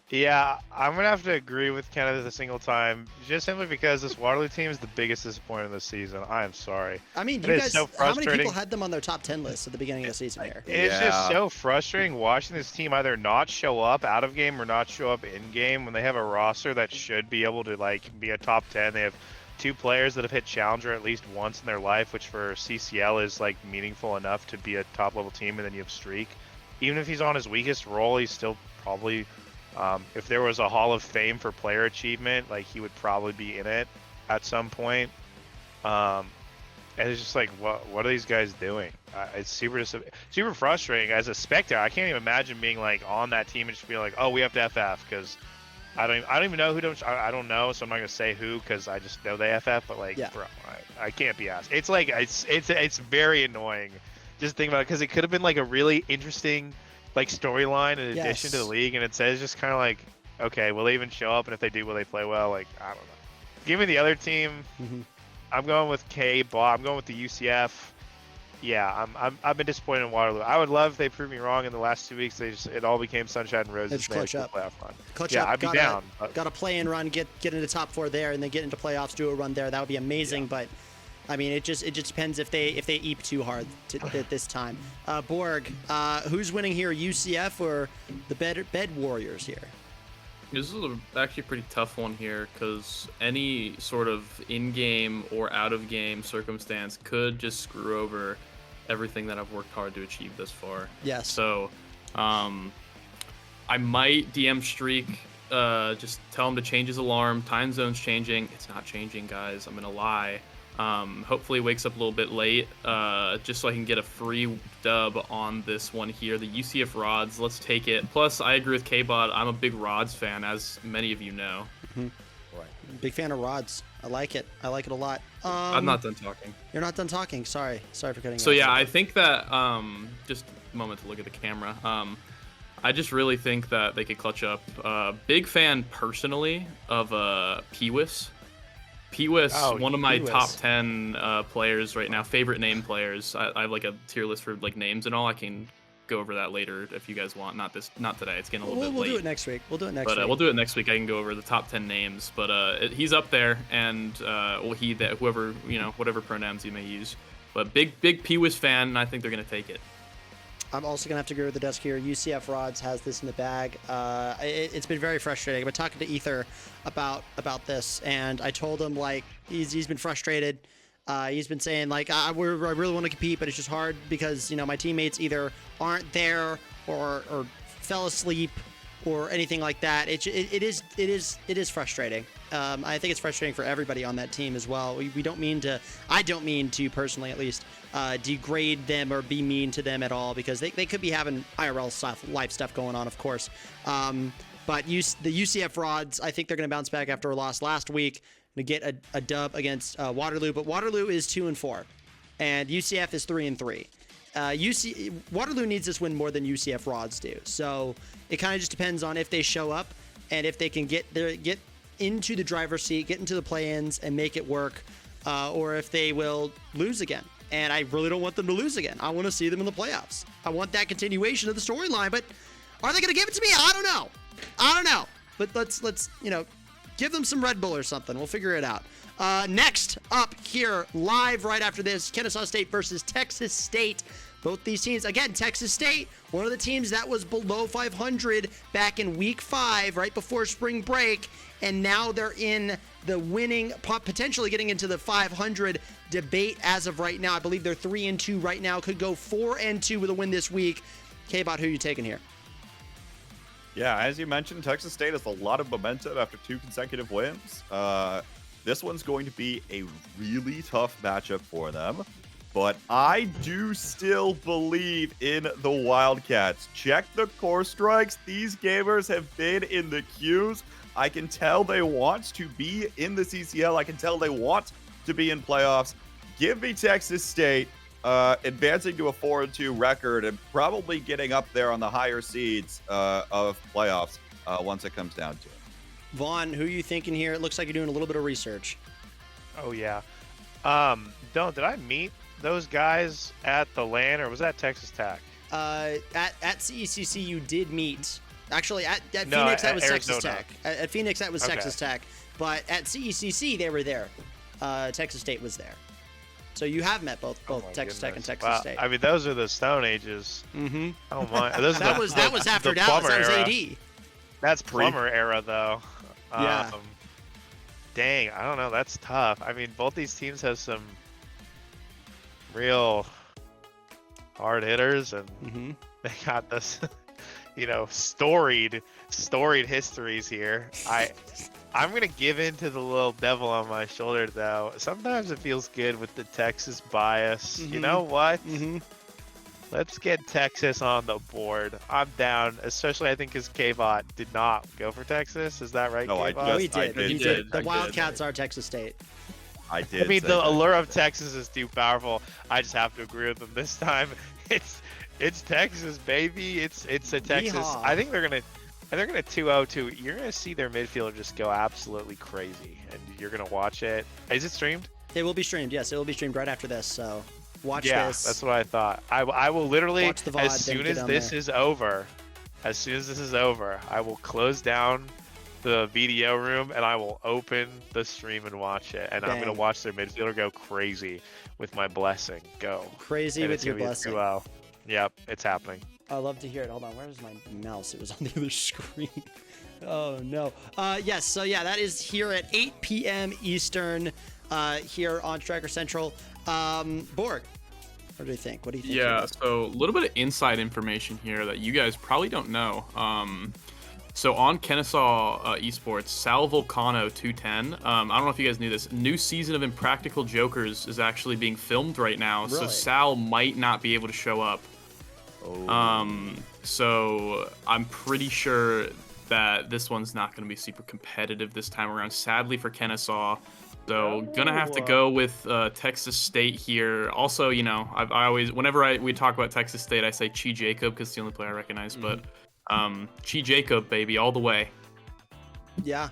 Yeah, I'm going to have to agree with Kenneth a single time, just simply because this Waterloo team is the biggest disappointment this season. I am sorry. I mean, you guys, how many people had them on their top 10 list at the beginning of the season here? It's just so frustrating watching this team either not show up out of game or not show up in game when they have a roster that should be able to be a top 10. They have 2 players that have hit Challenger at least once in their life, which for CCL is meaningful enough to be a top level team, and then you have Streak. Even if he's on his weakest role, he's still probably, if there was a Hall of Fame for player achievement, he would probably be in it at some point. And it's just what are these guys doing? It's super frustrating as a spectator. I can't even imagine being on that team and just being oh, we have to FF because I don't even know who I don't know, so I'm not gonna say who because I just know they FF. But bro, I can't be asked. It's it's very annoying. Just think about it because it could have been a really interesting storyline in addition to the league, and it says just kind of okay, will they even show up? And if they do, will they play well? I don't know. Give me the other team. I'm going with K-Bot. I'm going with the UCF. Yeah, I've been disappointed in Waterloo. I would love if they proved me wrong in the last 2 weeks. It all became sunshine and roses. Clutch up. Clutch up. I'd be down. Got a play-in run, get into top 4 there, and then get into playoffs, do a run there. That would be amazing. But I mean, it just depends if they eep too hard at this time. Borg, who's winning here, UCF or the Bed Warriors here? This is actually a pretty tough one here because any sort of in-game or out-of-game circumstance could just screw over everything that I've worked hard to achieve this far. Yes. So, I might DM Streak, just tell him to change his alarm. Time zone's changing. It's not changing, guys. I'm gonna lie. Hopefully he wakes up a little bit late, just so I can get a free dub on this one here. The UCF Rods, let's take it. Plus, I agree with K-Bot. I'm a big Rods fan, as many of you know. Right. Big fan of Rods. I like it. I like it a lot. I'm not done talking. You're not done talking. Sorry for cutting you So off. yeah, I think that, just a moment to look at the camera. I just really think that they could clutch up. Big fan, personally, of Pewis. Pewis, one of my top 10 players right now, favorite name players. I have a tier list for names and all. I can go over that later if you guys want. Not today. It's getting a little bit late. We'll do it next week. We'll do it next week. We'll do it next week. I can go over the top 10 names. But he's up there, and whoever whatever pronouns you may use. But big Pewis fan, and I think they're gonna take it. I'm also going to have to agree with the desk here. UCF Rods has this in the bag. It's been very frustrating. I've been talking to Ether about this, and I told him, he's been frustrated. He's been saying, I really want to compete, but it's just hard because, my teammates either aren't there or fell asleep or anything like that. It is frustrating. I think it's frustrating for everybody on that team as well. We don't mean to, I don't mean to personally at least, degrade them or be mean to them at all because they could be having IRL stuff, life stuff going on, of course. But the UCF Rods, I think they're going to bounce back after a loss last week to get a dub against Waterloo. But Waterloo is 2-4. and UCF is 3-3. Waterloo needs this win more than UCF Rods do. So it kind of just depends on if they show up and if they can get into the driver's seat, get into the play-ins, and make it work, or if they will lose again. And I really don't want them to lose again. I want to see them in the playoffs. I want that continuation of the storyline. But are they going to give it to me? I don't know. But let's give them some Red Bull or something. We'll figure it out. Next up here, live right after this, Kennesaw State versus Texas State. Both these teams, again, Texas State, one of the teams that was below 500 back in week 5, right before spring break, and now they're in the winning, potentially getting into the 500 debate as of right now. I believe they're 3-2 right now, could go 4-2 with a win this week. K-Bot, who are you taking here? Yeah, as you mentioned, Texas State has a lot of momentum after 2 consecutive wins. This one's going to be a really tough matchup for them. But I do still believe in the Wildcats. Check the core strikes. These gamers have been in the queues. I can tell they want to be in the CCL. I can tell they want to be in playoffs. Give me Texas State advancing to a 4-2 record and probably getting up there on the higher seeds of playoffs once it comes down to it. Vaughn, who are you thinking here? It looks like you're doing a little bit of research. Oh, yeah. Did I meet those guys at the LAN, or was that Texas Tech? At CECC, you did meet. Actually, at No, Phoenix, that at was Texas Arizona. Tech. At Phoenix, that was Okay. Texas Tech. But at CECC, they were there. Texas State was there. So you have met both Oh my Texas Tech and goodness. Texas Wow. State. I mean, those are the Stone Ages. Mm-hmm. Oh my! Those are That the- was the- after the Dallas. That was Plummer era. AD. That's Plummer era, though. Yeah. Dang, I don't know. That's tough. I mean, both these teams have some real hard hitters, and Mm-hmm. they got this, storied histories here. I'm gonna give in to the little devil on my shoulder, though. Sometimes it feels good with the Texas bias. You Mhm. know what? Mm-hmm. Let's get Texas on the board. I'm down, especially I think because K-Bot did not go for Texas. Is that right, No, I K-Bot? just- He did. I He did. did. The I did. Wildcats are Texas State. I did. I mean, say the that. allure of Texas is too powerful. I just have to agree with them this time. It's Texas, baby. It's a Texas. Yeehaw. I think they're gonna 2-0-2. You're gonna see their midfielder just go absolutely crazy, and you're gonna watch it. Is it streamed? It will be streamed. Yes, it will be streamed right after this. So watch Yeah, this. that's what I thought. I will literally, Watch the VOD, as then soon get as on this there. is over, I will close down the VDO room and I will open the stream and watch it. And I'm Dang. gonna watch their midfielder go crazy with my blessing. Go. Crazy And with it's your gonna be a blessing. 2-0. Yep, it's happening. I love to hear it. Hold on, where's my mouse? It was on the other screen. Oh no. Yes. So yeah, that is here at 8 p.m. Eastern, here on Striker Central. Borg, what do you think? What do you think? Yeah, so a little bit of inside information here that you guys probably don't know. So on Kennesaw Esports, Sal Volcano 210. I don't know if you guys knew this. New season of Impractical Jokers is actually being filmed right now, so Really? Sal might not be able to show up. Oh. So I'm pretty sure that this one's not going to be super competitive this time around, sadly for Kennesaw. So gonna have to go with Texas State here. Also, I always, whenever we talk about Texas State, I say Chi Jacob because it's the only player I recognize. But Chi Jacob, baby, all the way. Yeah.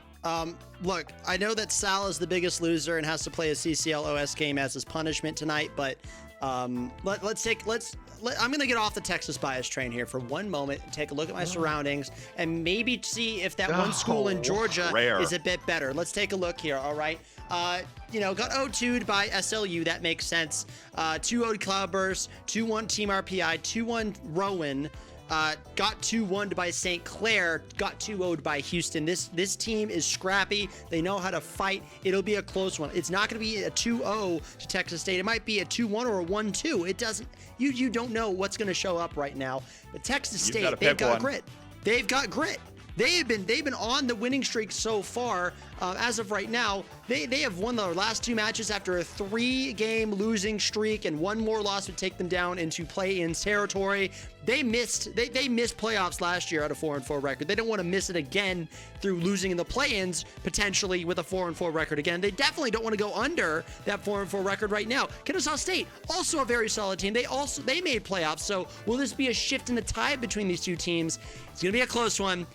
Look, I know that Sal is the biggest loser and has to play a CCL OS game as his punishment tonight, but I'm gonna get off the Texas bias train here for one moment and take a look at my surroundings and maybe see if that one school in Georgia rare. is a bit better. Let's take a look here. All right. Got 0-2'd by SLU. That makes sense. 2-0'd Cloudburst, 2-1 Team RPI, 2-1 Rowan. Got 2-1'd by St. Clair, got 2-0'd by Houston. This team is scrappy. They know how to fight. It'll be a close one. It's not going to be a 2-0 to Texas State. It might be a 2-1 or a 1-2. It doesn't. You don't know what's going to show up right now. But Texas You've gotta State, they've pick got one. grit. They've got grit. they've been on the winning streak so far. As of right now, they have won their last 2 matches after a 3-game losing streak, and 1 more loss would take them down into play-in territory. They missed playoffs last year at a 4-4 record. They don't want to miss it again through losing in the play-ins potentially with a 4-4 record again. They definitely don't want to go under that 4-4 record right now. Kennesaw State, also a very solid team. They made playoffs. So will this be a shift in the tide between these two teams? It's gonna be a close one.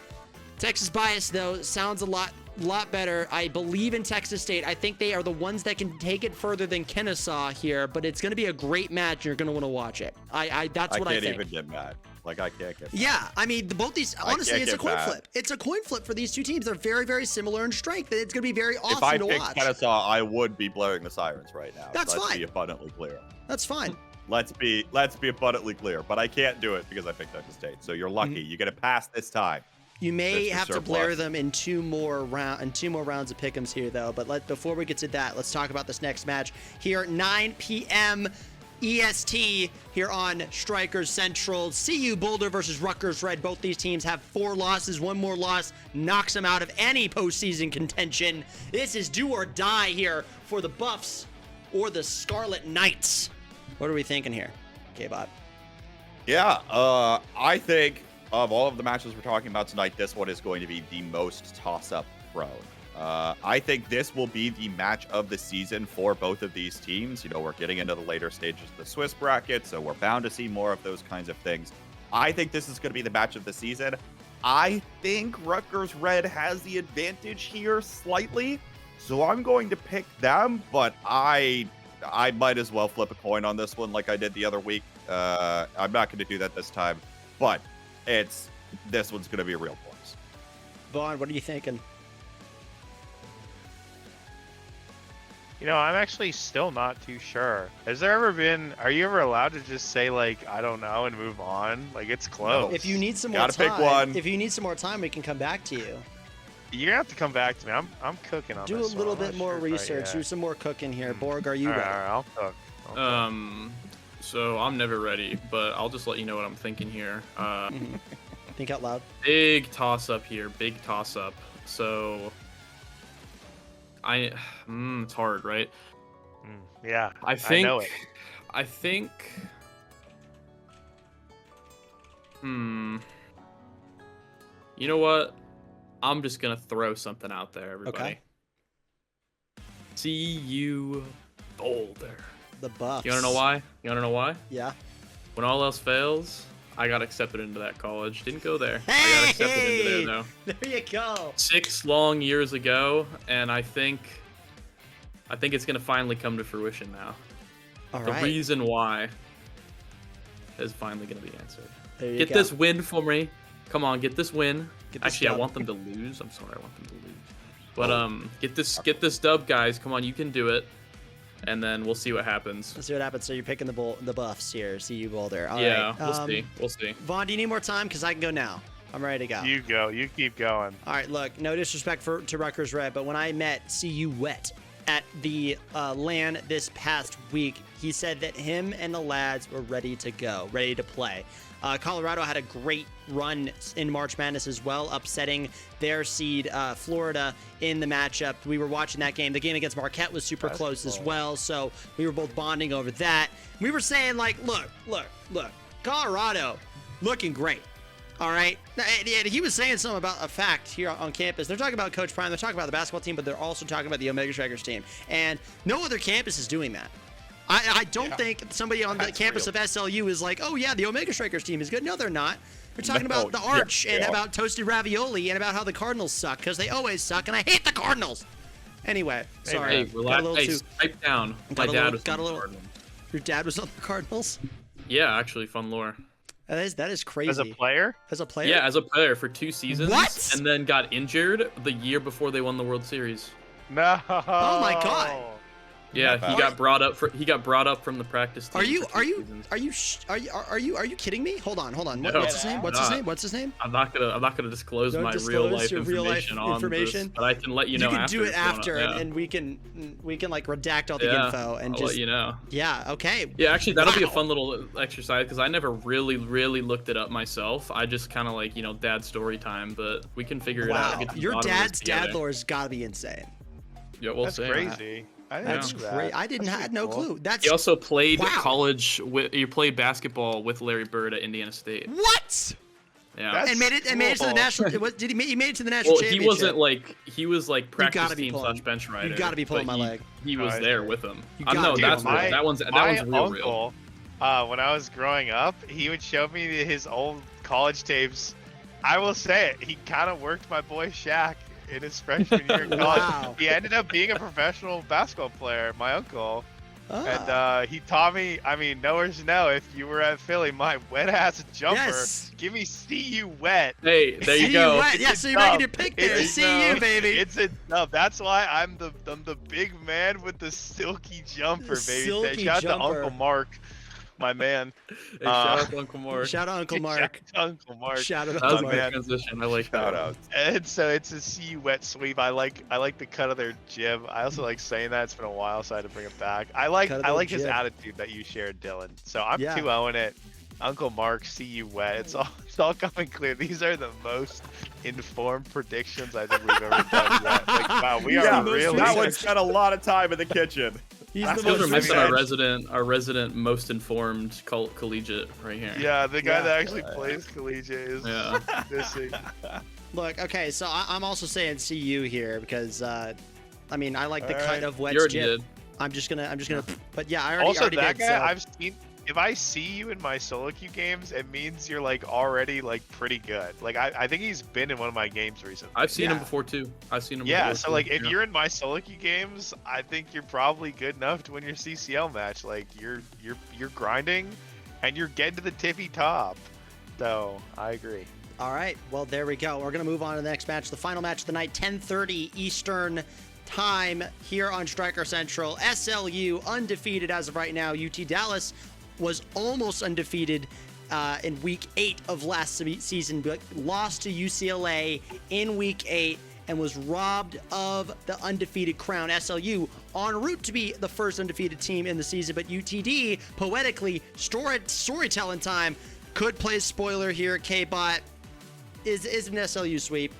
Texas bias though sounds a lot better. I believe in Texas State. I think they are the ones that can take it further than Kennesaw here, but it's going to be a great match. You're going to want to watch it. That's what I think. I can't even get mad. Like, I can't get mad. Yeah, I mean, both these, honestly, it's a coin flip. It's a coin flip for these two teams. They're very, very similar in strength. It's going to be very awesome to watch. If I picked Kennesaw, I would be blaring the sirens right now. That's fine. Let's be abundantly clear. That's fine. Let's be abundantly clear. But I can't do it because I picked Texas State. So you're lucky. You get a pass this time. You may Mr. have to Surplus. blare them in 2 more rounds of pick'ems here, though. But before we get to that, let's talk about this next match here at 9 p.m. EST here on Strikers Central. CU Boulder versus Rutgers Red. Both these teams have 4 losses. 1 more loss knocks them out of any postseason contention. This is do or die here for the Buffs or the Scarlet Knights. What are we thinking here, K-Bot? Yeah, I think of all of the matches we're talking about tonight, this one is going to be the most toss-up prone. I think this will be the match of the season for both of these teams. You know, we're getting into the later stages of the Swiss bracket, so we're bound to see more of those kinds of things. I think this is going to be the match of the season. I think Rutgers Red has the advantage here slightly, so I'm going to pick them, but I might as well flip a coin on this one like I did the other week. I'm not going to do that this time, but this one's going to be a real force. Vaughn, what are you thinking? You know, I'm actually still not too sure. Are you ever allowed to just say, like, I don't know and move on? Like, it's close. If you need some more Gotta time, pick one. if you need some more time, we can come back to you. You're gonna have to come back to me. I'm cooking on Do a this little one. I'm bit not more sure research. quite Do yet. some more cooking here. Borg, are you ready? All right, I'll cook. So I'm never ready, but I'll just let you know what I'm thinking here. Think out loud. Big toss up here, big toss up. So it's hard, right? Yeah, I think. I know it. I think. You know what? I'm just gonna throw something out there, everybody. Okay. CU Boulder. The Buffs. You wanna know why? Yeah. When all else fails, I got accepted into that college. Didn't go there. I got accepted into there though. There you go. 6 long years ago, and I think it's gonna finally come to fruition now. All The right. reason why is finally gonna be answered. There you Get go. this win for me. Come on, get this win. Get this Actually, I dub. want them to lose. I'm sorry, I want them to lose. But get this dub, guys. Come on, you can do it. And then we'll see what happens. Let's see what happens. So you're picking the Buffs here. CU Boulder. All Yeah, right. we'll see. We'll see. Vaughn, do you need more time? Because I can go now. I'm ready to go. You go. You keep going. All right, look, no disrespect to Rutgers Red, but when I met CU Wet at the LAN this past week, he said that him and the lads were ready to go, ready to play. Colorado had a great run in March Madness as well, upsetting their seed Florida in the matchup. We were watching that game. The game against Marquette was super close as well, so we were both bonding over that. We were saying, like, look, Colorado looking great. All right. And he was saying something about a fact here on campus. They're talking about Coach Prime. They're talking about the basketball team, but they're also talking about the Omega Strikers team. And no other campus is doing that. I don't think somebody on the campus of SLU is like, oh, yeah, the Omega Strikers team is good. No, they're not. They're talking about the Arch and about toasted ravioli and about how the Cardinals suck because they always suck, and I hate the Cardinals. Anyway, sorry. Hey, relax. Hey, pipe down. My dad was on the Cardinals. Your dad was on the Cardinals? Yeah, actually, fun lore. That is crazy. As a player? As a player? Yeah, as a player for 2 seasons. What? And then got injured the year before they won the World Series. No. Oh my God. Yeah, Not he bad. got brought up from the practice team. Are you for are 2 you seasons. are you kidding me? Hold on. No, What's his name? I'm What's his not. name? What's his name? I'm not gonna disclose Don't my disclose real life your real-life information on information? this, but I can let you know. You can after do it if you wanna- after, yeah. and we can like redact all the Yeah, info and I'll just let you know. yeah. Okay. Yeah, actually, that'll be a Wow. fun little exercise because I never really looked it up myself. I just kind of like dad story time, but we can figure it out. Wow. Get to the Your bottom of this dad's together. dad lore has got to be insane. Yeah, we'll That's see. crazy. I didn't That's know that. great. I That's had pretty no cool. clue. That's He also played Wow. college. You played basketball with Larry Bird at Indiana State. what? Yeah. That's And made it to the cool. national. He made it to the national Well, championship? he was like practice gotta be team pulling- / bench rider. you gotta be pulling but my leg. He was Oh, I there see. with him. You I gotta know be that's pulling real. my- That one's My real real. uncle, when I was growing up, he would show me his old college tapes. I will say it, he kind of worked my boy Shaq in his freshman year in college. Wow. He ended up being a professional basketball player, my uncle. Ah. And he taught me, I mean, knowers to know, if you were at Philly, my wet ass jumper, Yes. give me see you wet. Hey, there See you go. what? Yeah, so you're making your pick there. It's- See you, baby. It's a no. That's why I'm the big man with the silky jumper, baby. Silky Shout out jumper. to Uncle Mark, my man. Hey, shout out to Uncle Mark. Shout out Uncle Mark. Shout out to Uncle Mark. Shout out That was Uncle a man. good transition. I like Shout that. out. And so it's a see you wet sweep. I like the cut of their jib. I also like saying that. It's been a while, so I had to bring it back. I like Cut of their his jib. attitude that you shared, Dylan. So I'm Yeah. 2-0 it. Uncle Mark, see you wet. It's all coming clear. These are the most informed predictions I think we've ever done yet. Like, wow, we Yeah, are really. that one spent a lot of time in the kitchen. He's That's the Those most are missing research. our resident most informed collegiate right here. Yeah, the guy Yeah. that actually plays collegiate is Yeah. missing. Look, okay, so I'm also saying CU here because I mean I like the All cut right. of You Wet's already jib. did. I'm just gonna but yeah, I Also, already that did. guy, So. I've seen. If I see you in my solo queue games, it means you're like already like pretty good. Like I think he's been in one of my games recently. I've seen him Yeah. before too. I've seen him. Yeah, before so too. like if Yeah. you're in my solo queue games, I think you're probably good enough to win your CCL match. Like you're grinding, and you're getting to the tippy top. So I agree. All right, well there we go. We're gonna move on to the next match, the final match of the night, 10:30 Eastern time here on Striker Central. SLU undefeated as of right now. UT Dallas was almost undefeated in week 8 of last season, but lost to UCLA in week 8 and was robbed of the undefeated crown. SLU en route to be the first undefeated team in the season, but UTD, poetically, storytelling time, could play spoiler here. K-Bot is an SLU sweep.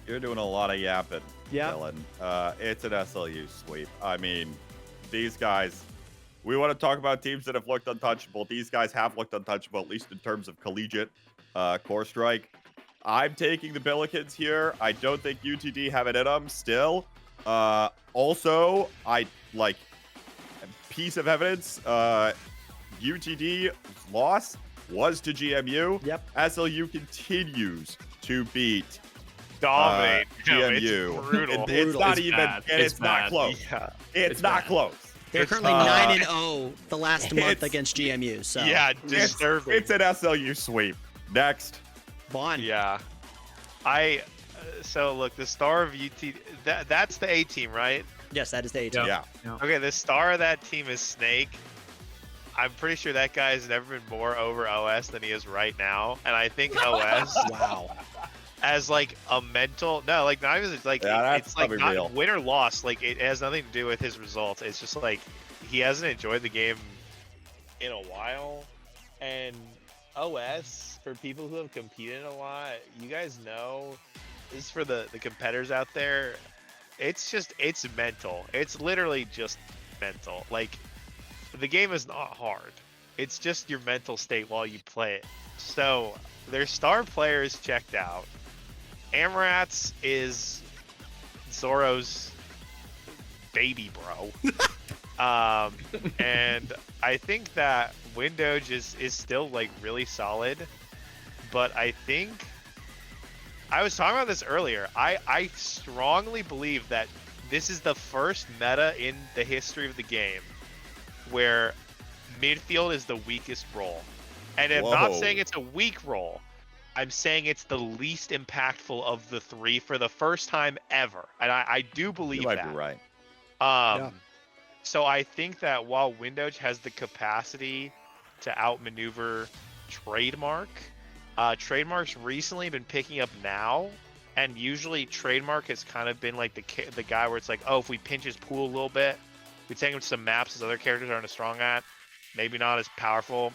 You're doing a lot of yapping, Yeah. Dylan. It's an SLU sweep. I mean, these guys, we want to talk about teams that have looked untouchable. These guys have looked untouchable, at least in terms of collegiate core strike. I'm taking the Billikens here. I don't think UTD have it in them still. Also, I like piece of evidence. UTD loss was to GMU. Yep. SLU continues to beat Dominate. No, GMU. it's brutal. It's not It's even, bad. and It's it's not bad. close. Yeah. It's not bad. close. They're It's, currently 9-0 the last month it's- against GMU. So Yeah, It's, disturbing. it's an SLU sweep. Next. Vaughn. Yeah. So look, the star of UT, that's the A team, right? Yes, that is the 8. Yeah. Yeah. Okay, the star of that team is Snake. I'm pretty sure that guy's never been more over OS than he is right now. And I think OS Wow. as like a mental, no, like not even like, Yeah, that's it's like probably not real. win or loss. Like it has nothing to do with his results. It's just like he hasn't enjoyed the game in a while. And OS, for people who have competed a lot, you guys know, this is for the competitors out there. It's mental. It's literally just mental. Like, the game is not hard. It's just your mental state while you play it. So, their star player is checked out. Amrats is Zoro's baby bro. And I think that Windoge is still like really solid, but I think I was talking about this earlier. I strongly believe that this is the first meta in the history of the game where midfield is the weakest role. And I'm not Whoa. saying it's a weak role. I'm saying it's the least impactful of the three for the first time ever. And I do You believe might that. be right. Um, Yeah. So I think that while Windowch has the capacity to outmaneuver Trademark, Trademark's recently been picking up now, and usually Trademark has kind of been like the guy where it's like, oh, if we pinch his pool a little bit, we take him to some maps his other characters aren't as strong at, maybe not as powerful.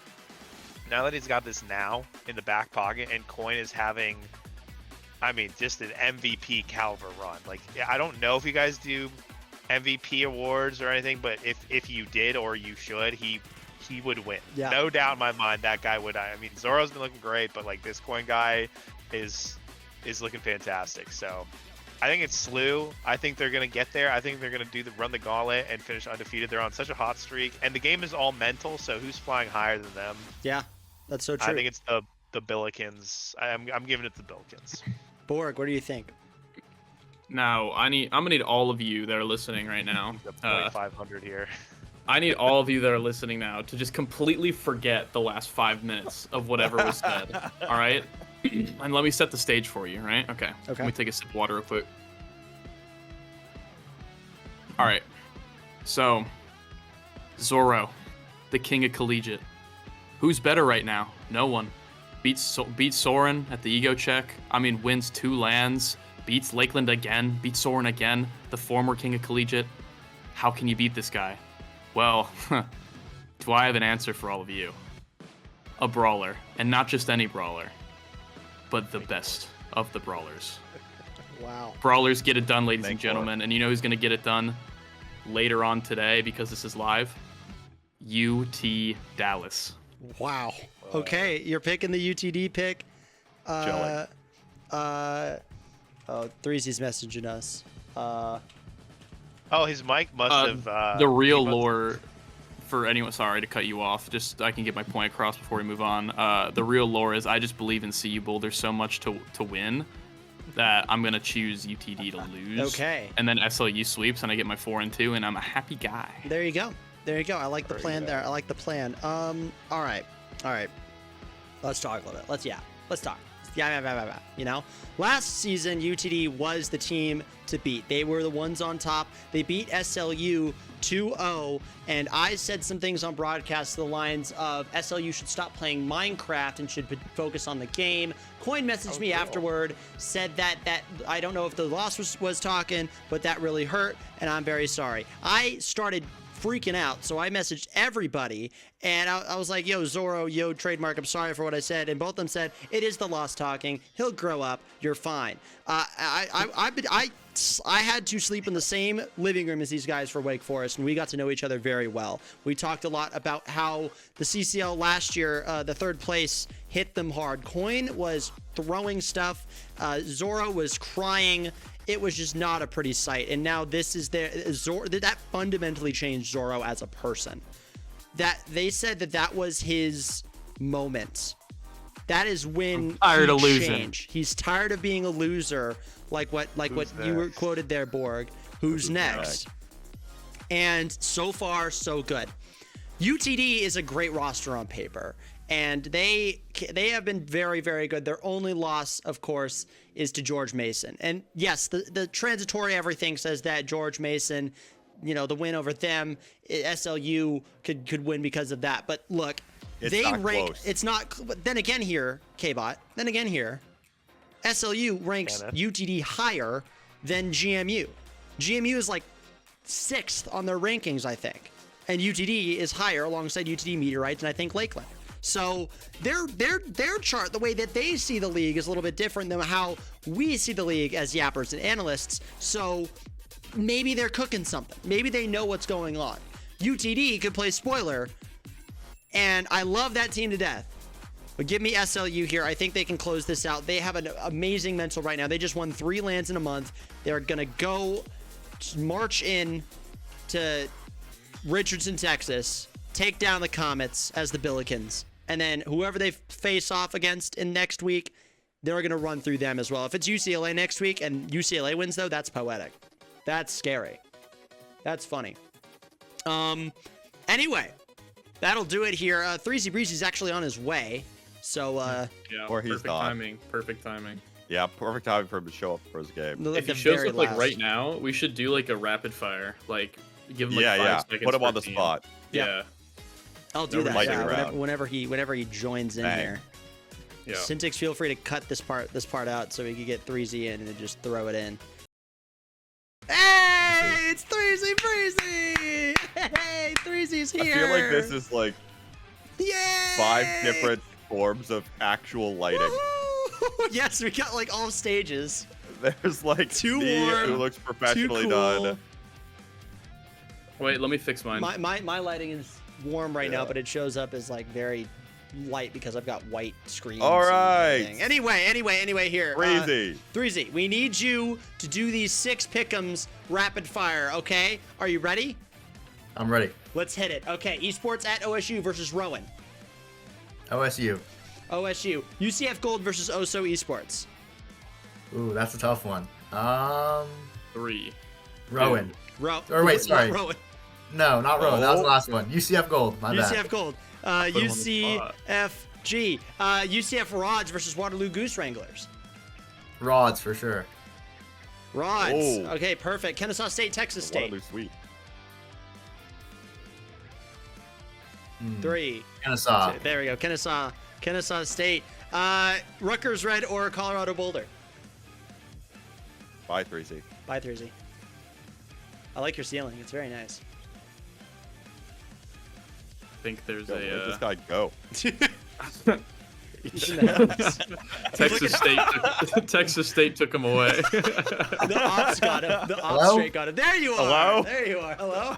Now that he's got this now in the back pocket, and Coin is having, I mean, just an MVP caliber run. Like, I don't know if you guys do MVP awards or anything, but if you did or you should, he would win. Yeah. No doubt in my mind that guy would. I mean, Zoro's been looking great, but like this Coin guy is looking fantastic. So I think it's Slew. I think they're gonna get there. I think they're gonna run the gauntlet and finish undefeated. They're on such a hot streak, and the game is all mental. So who's flying higher than them? Yeah, that's so true. I think it's the Billikens. I'm giving it to the Billikens. Borg, what do you think? Now, I'm gonna need all of you that are listening right now. 500 here. I need all of you that are listening now to just completely forget the last 5 minutes of whatever was said. All right? And let me set the stage for you, right? Okay. Let me take a sip of water real quick. All right. So, Zoro, the king of collegiate. Who's better right now? No one. Beats Soren at the ego check. I mean, wins 2 lands. Beats Lakeland again. Beats Soren again. The former king of collegiate. How can you beat this guy? Well, do I have an answer for all of you? A brawler. And not just any brawler, but the best of the brawlers. Wow. Brawlers get it done, ladies and gentlemen. And you know who's going to get it done later on today because this is live? UT Dallas. Wow. Okay, you're picking the UTD pick. Jelly. Oh, Threesy's messaging us. Oh, his mic must have. The real lore, for anyone, sorry to cut you off, just I can get my point across before we move on. The real lore is I just believe in CU Boulder so much to win that I'm going to choose UTD to lose. Okay. And then SLU sweeps and I get my 4-2 and I'm a happy guy. There you go. There you go. I like the plan there. I like the plan. All right. Let's talk a little bit. Let's talk. Yeah. You know, last season UTD was the team to beat. They were the ones on top. They beat SLU 2-0, and I said some things on broadcast to the lines of SLU should stop playing Minecraft and should focus on the game. Coin messaged me afterward, said that I don't know if the loss was talking, but that really hurt, and I'm very sorry. I started freaking out, so I messaged everybody, and I was like, yo, Zoro, yo, Trademark, I'm sorry for what I said, and both of them said, it is the lost talking, he'll grow up, you're fine. I had to sleep in the same living room as these guys for Wake Forest, and we got to know each other very well. We talked a lot about how the CCL last year, the 3rd place, hit them hard. Coin was throwing stuff, Zoro was crying. It was just not a pretty sight, and now this is that fundamentally changed Zoro as a person. That they said that was his moment. That is when he changed. He's tired of being a loser, like what you were quoted there, Borg. Who's next? And so far, so good. UTD is a great roster on paper, and they have been very, very good. Their only loss, of course, is to George Mason. And yes, the transitory everything says that George Mason, you know, the win over them, SLU could win because of that. But look, they rank. Close. It's not. But then again, here, K-Bot. Then again, here, SLU ranks UTD higher than GMU. GMU is like 6th on their rankings, I think, and UTD is higher alongside UTD Meteorites and I think Lakeland. So their chart, the way that they see the league, is a little bit different than how we see the league as yappers and analysts. So maybe they're cooking something. Maybe they know what's going on. UTD could play spoiler, and I love that team to death. But give me SLU here. I think they can close this out. They have an amazing mental right now. They just won 3 lands in a month. They're going to go march in to Richardson, Texas, take down the Comets as the Billikens. And then whoever they face off against in next week, they're going to run through them as well. If it's UCLA next week and UCLA wins, though, that's poetic. That's scary. That's funny. Anyway, that'll do it here. Threezy Breezy's actually on his way. So, yeah, or he's perfect timing. Yeah, perfect timing for him to show up for his game. If he shows up like right now, we should do like a rapid fire. Like Give him like Yeah, 5 yeah. seconds Put him per on the team. spot. Yeah. I'll do No that. lightning Yeah, round. whenever he joins in Bang. here. Yeah. Syntix, feel free to cut this part out so we can get 3Z in and then just throw it in. Hey, it's 3Z Breezy! Hey, 3Z's here! I feel like this is like Yay! 5 different forms of actual lighting. Woohoo! Yes, we got like all stages. There's like Too me warm, who looks professionally too done. Wait, let me fix mine. My lighting is warm right now, Yeah. but it shows up as like very light because I've got white screens. All and right. everything. Anyway, here. Crazy. 3Z, we need you to do these 6 pick'ems rapid fire, okay? Are you ready? I'm ready. Let's hit it. Okay, esports at OSU versus Rowan. OSU. OSU. UCF Gold versus Oso Esports. Ooh, that's a tough one. 3. Rowan. Or wait, sorry. Rowan. No, not Rowan. That was Oh. the last one. UCF Gold. My UCF bad. Gold. him on the spot. UCFG. UCF Rods versus Waterloo Goose Wranglers. Rods for sure. Rods. Oh. Okay, perfect. Kennesaw State, Texas State. Waterloo Sweet. 3. Kennesaw. There we go. Kennesaw State. Rutgers Red or Colorado Boulder. Bye, 3Z. Bye, 3Z. I like your ceiling. It's very nice. I think there's Yo, where'd this a guy go? Texas State took him away. The ops got him. The ops Hello? straight got him. There you are. Hello? There you are. Hello.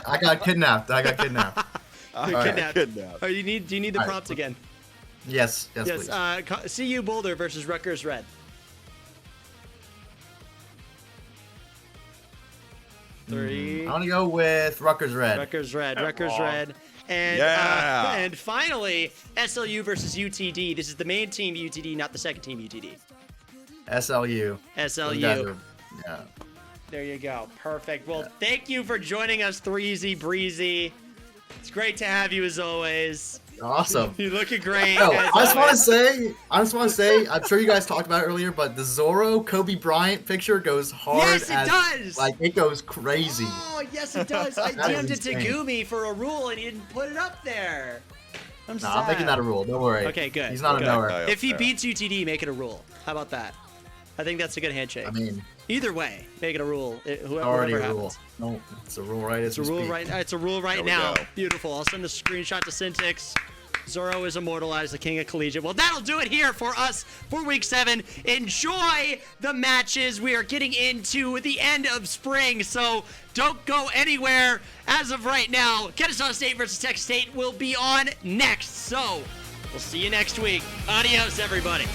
I got kidnapped. I got kidnapped. You're Alright. kidnapped. Oh, do you need the Alright. prompts again? Yes, yes, Yes. please. CU Boulder versus Rutgers Red. Three. I'm gonna go with Rutgers Red. Rutgers Red. Come Rutgers on. Red. And Yeah. and finally, SLU versus UTD. This is the main team UTD, not the second team UTD. SLU. Those guys SLU. are- yeah. There you go. Perfect. Well, thank you for joining us, 3Z Breezy. It's great to have you as always. Awesome. You're looking great. No, as I just want to always. say, I'm sure you guys talked about it earlier, but the Zorro Kobe Bryant picture goes hard. Yes, it does. Like, it goes crazy. Oh, yes, it does. I That is DM'd it to insane. Gumi for a rule, and he didn't put it up there. I'm Nah, sad. I'm making that a rule. Don't worry. Okay, good. He's not Good. a knower. Yeah, If he yeah. beats UTD, make it a rule. How about that? I think that's a good handshake. I mean, Either way, make it a rule. Whoever already a happens. rule. No, it's a rule right It's as a we rule speak. right. It's a rule right There we now. go. Beautiful. I'll send a screenshot to Syntix. Zorro is immortalized, the king of collegiate. Well, that'll do it here for us for week 7. Enjoy the matches. We are getting into the end of spring, so don't go anywhere. As of right now, Kennesaw State versus Texas State will be on next. So we'll see you next week. Adios, everybody.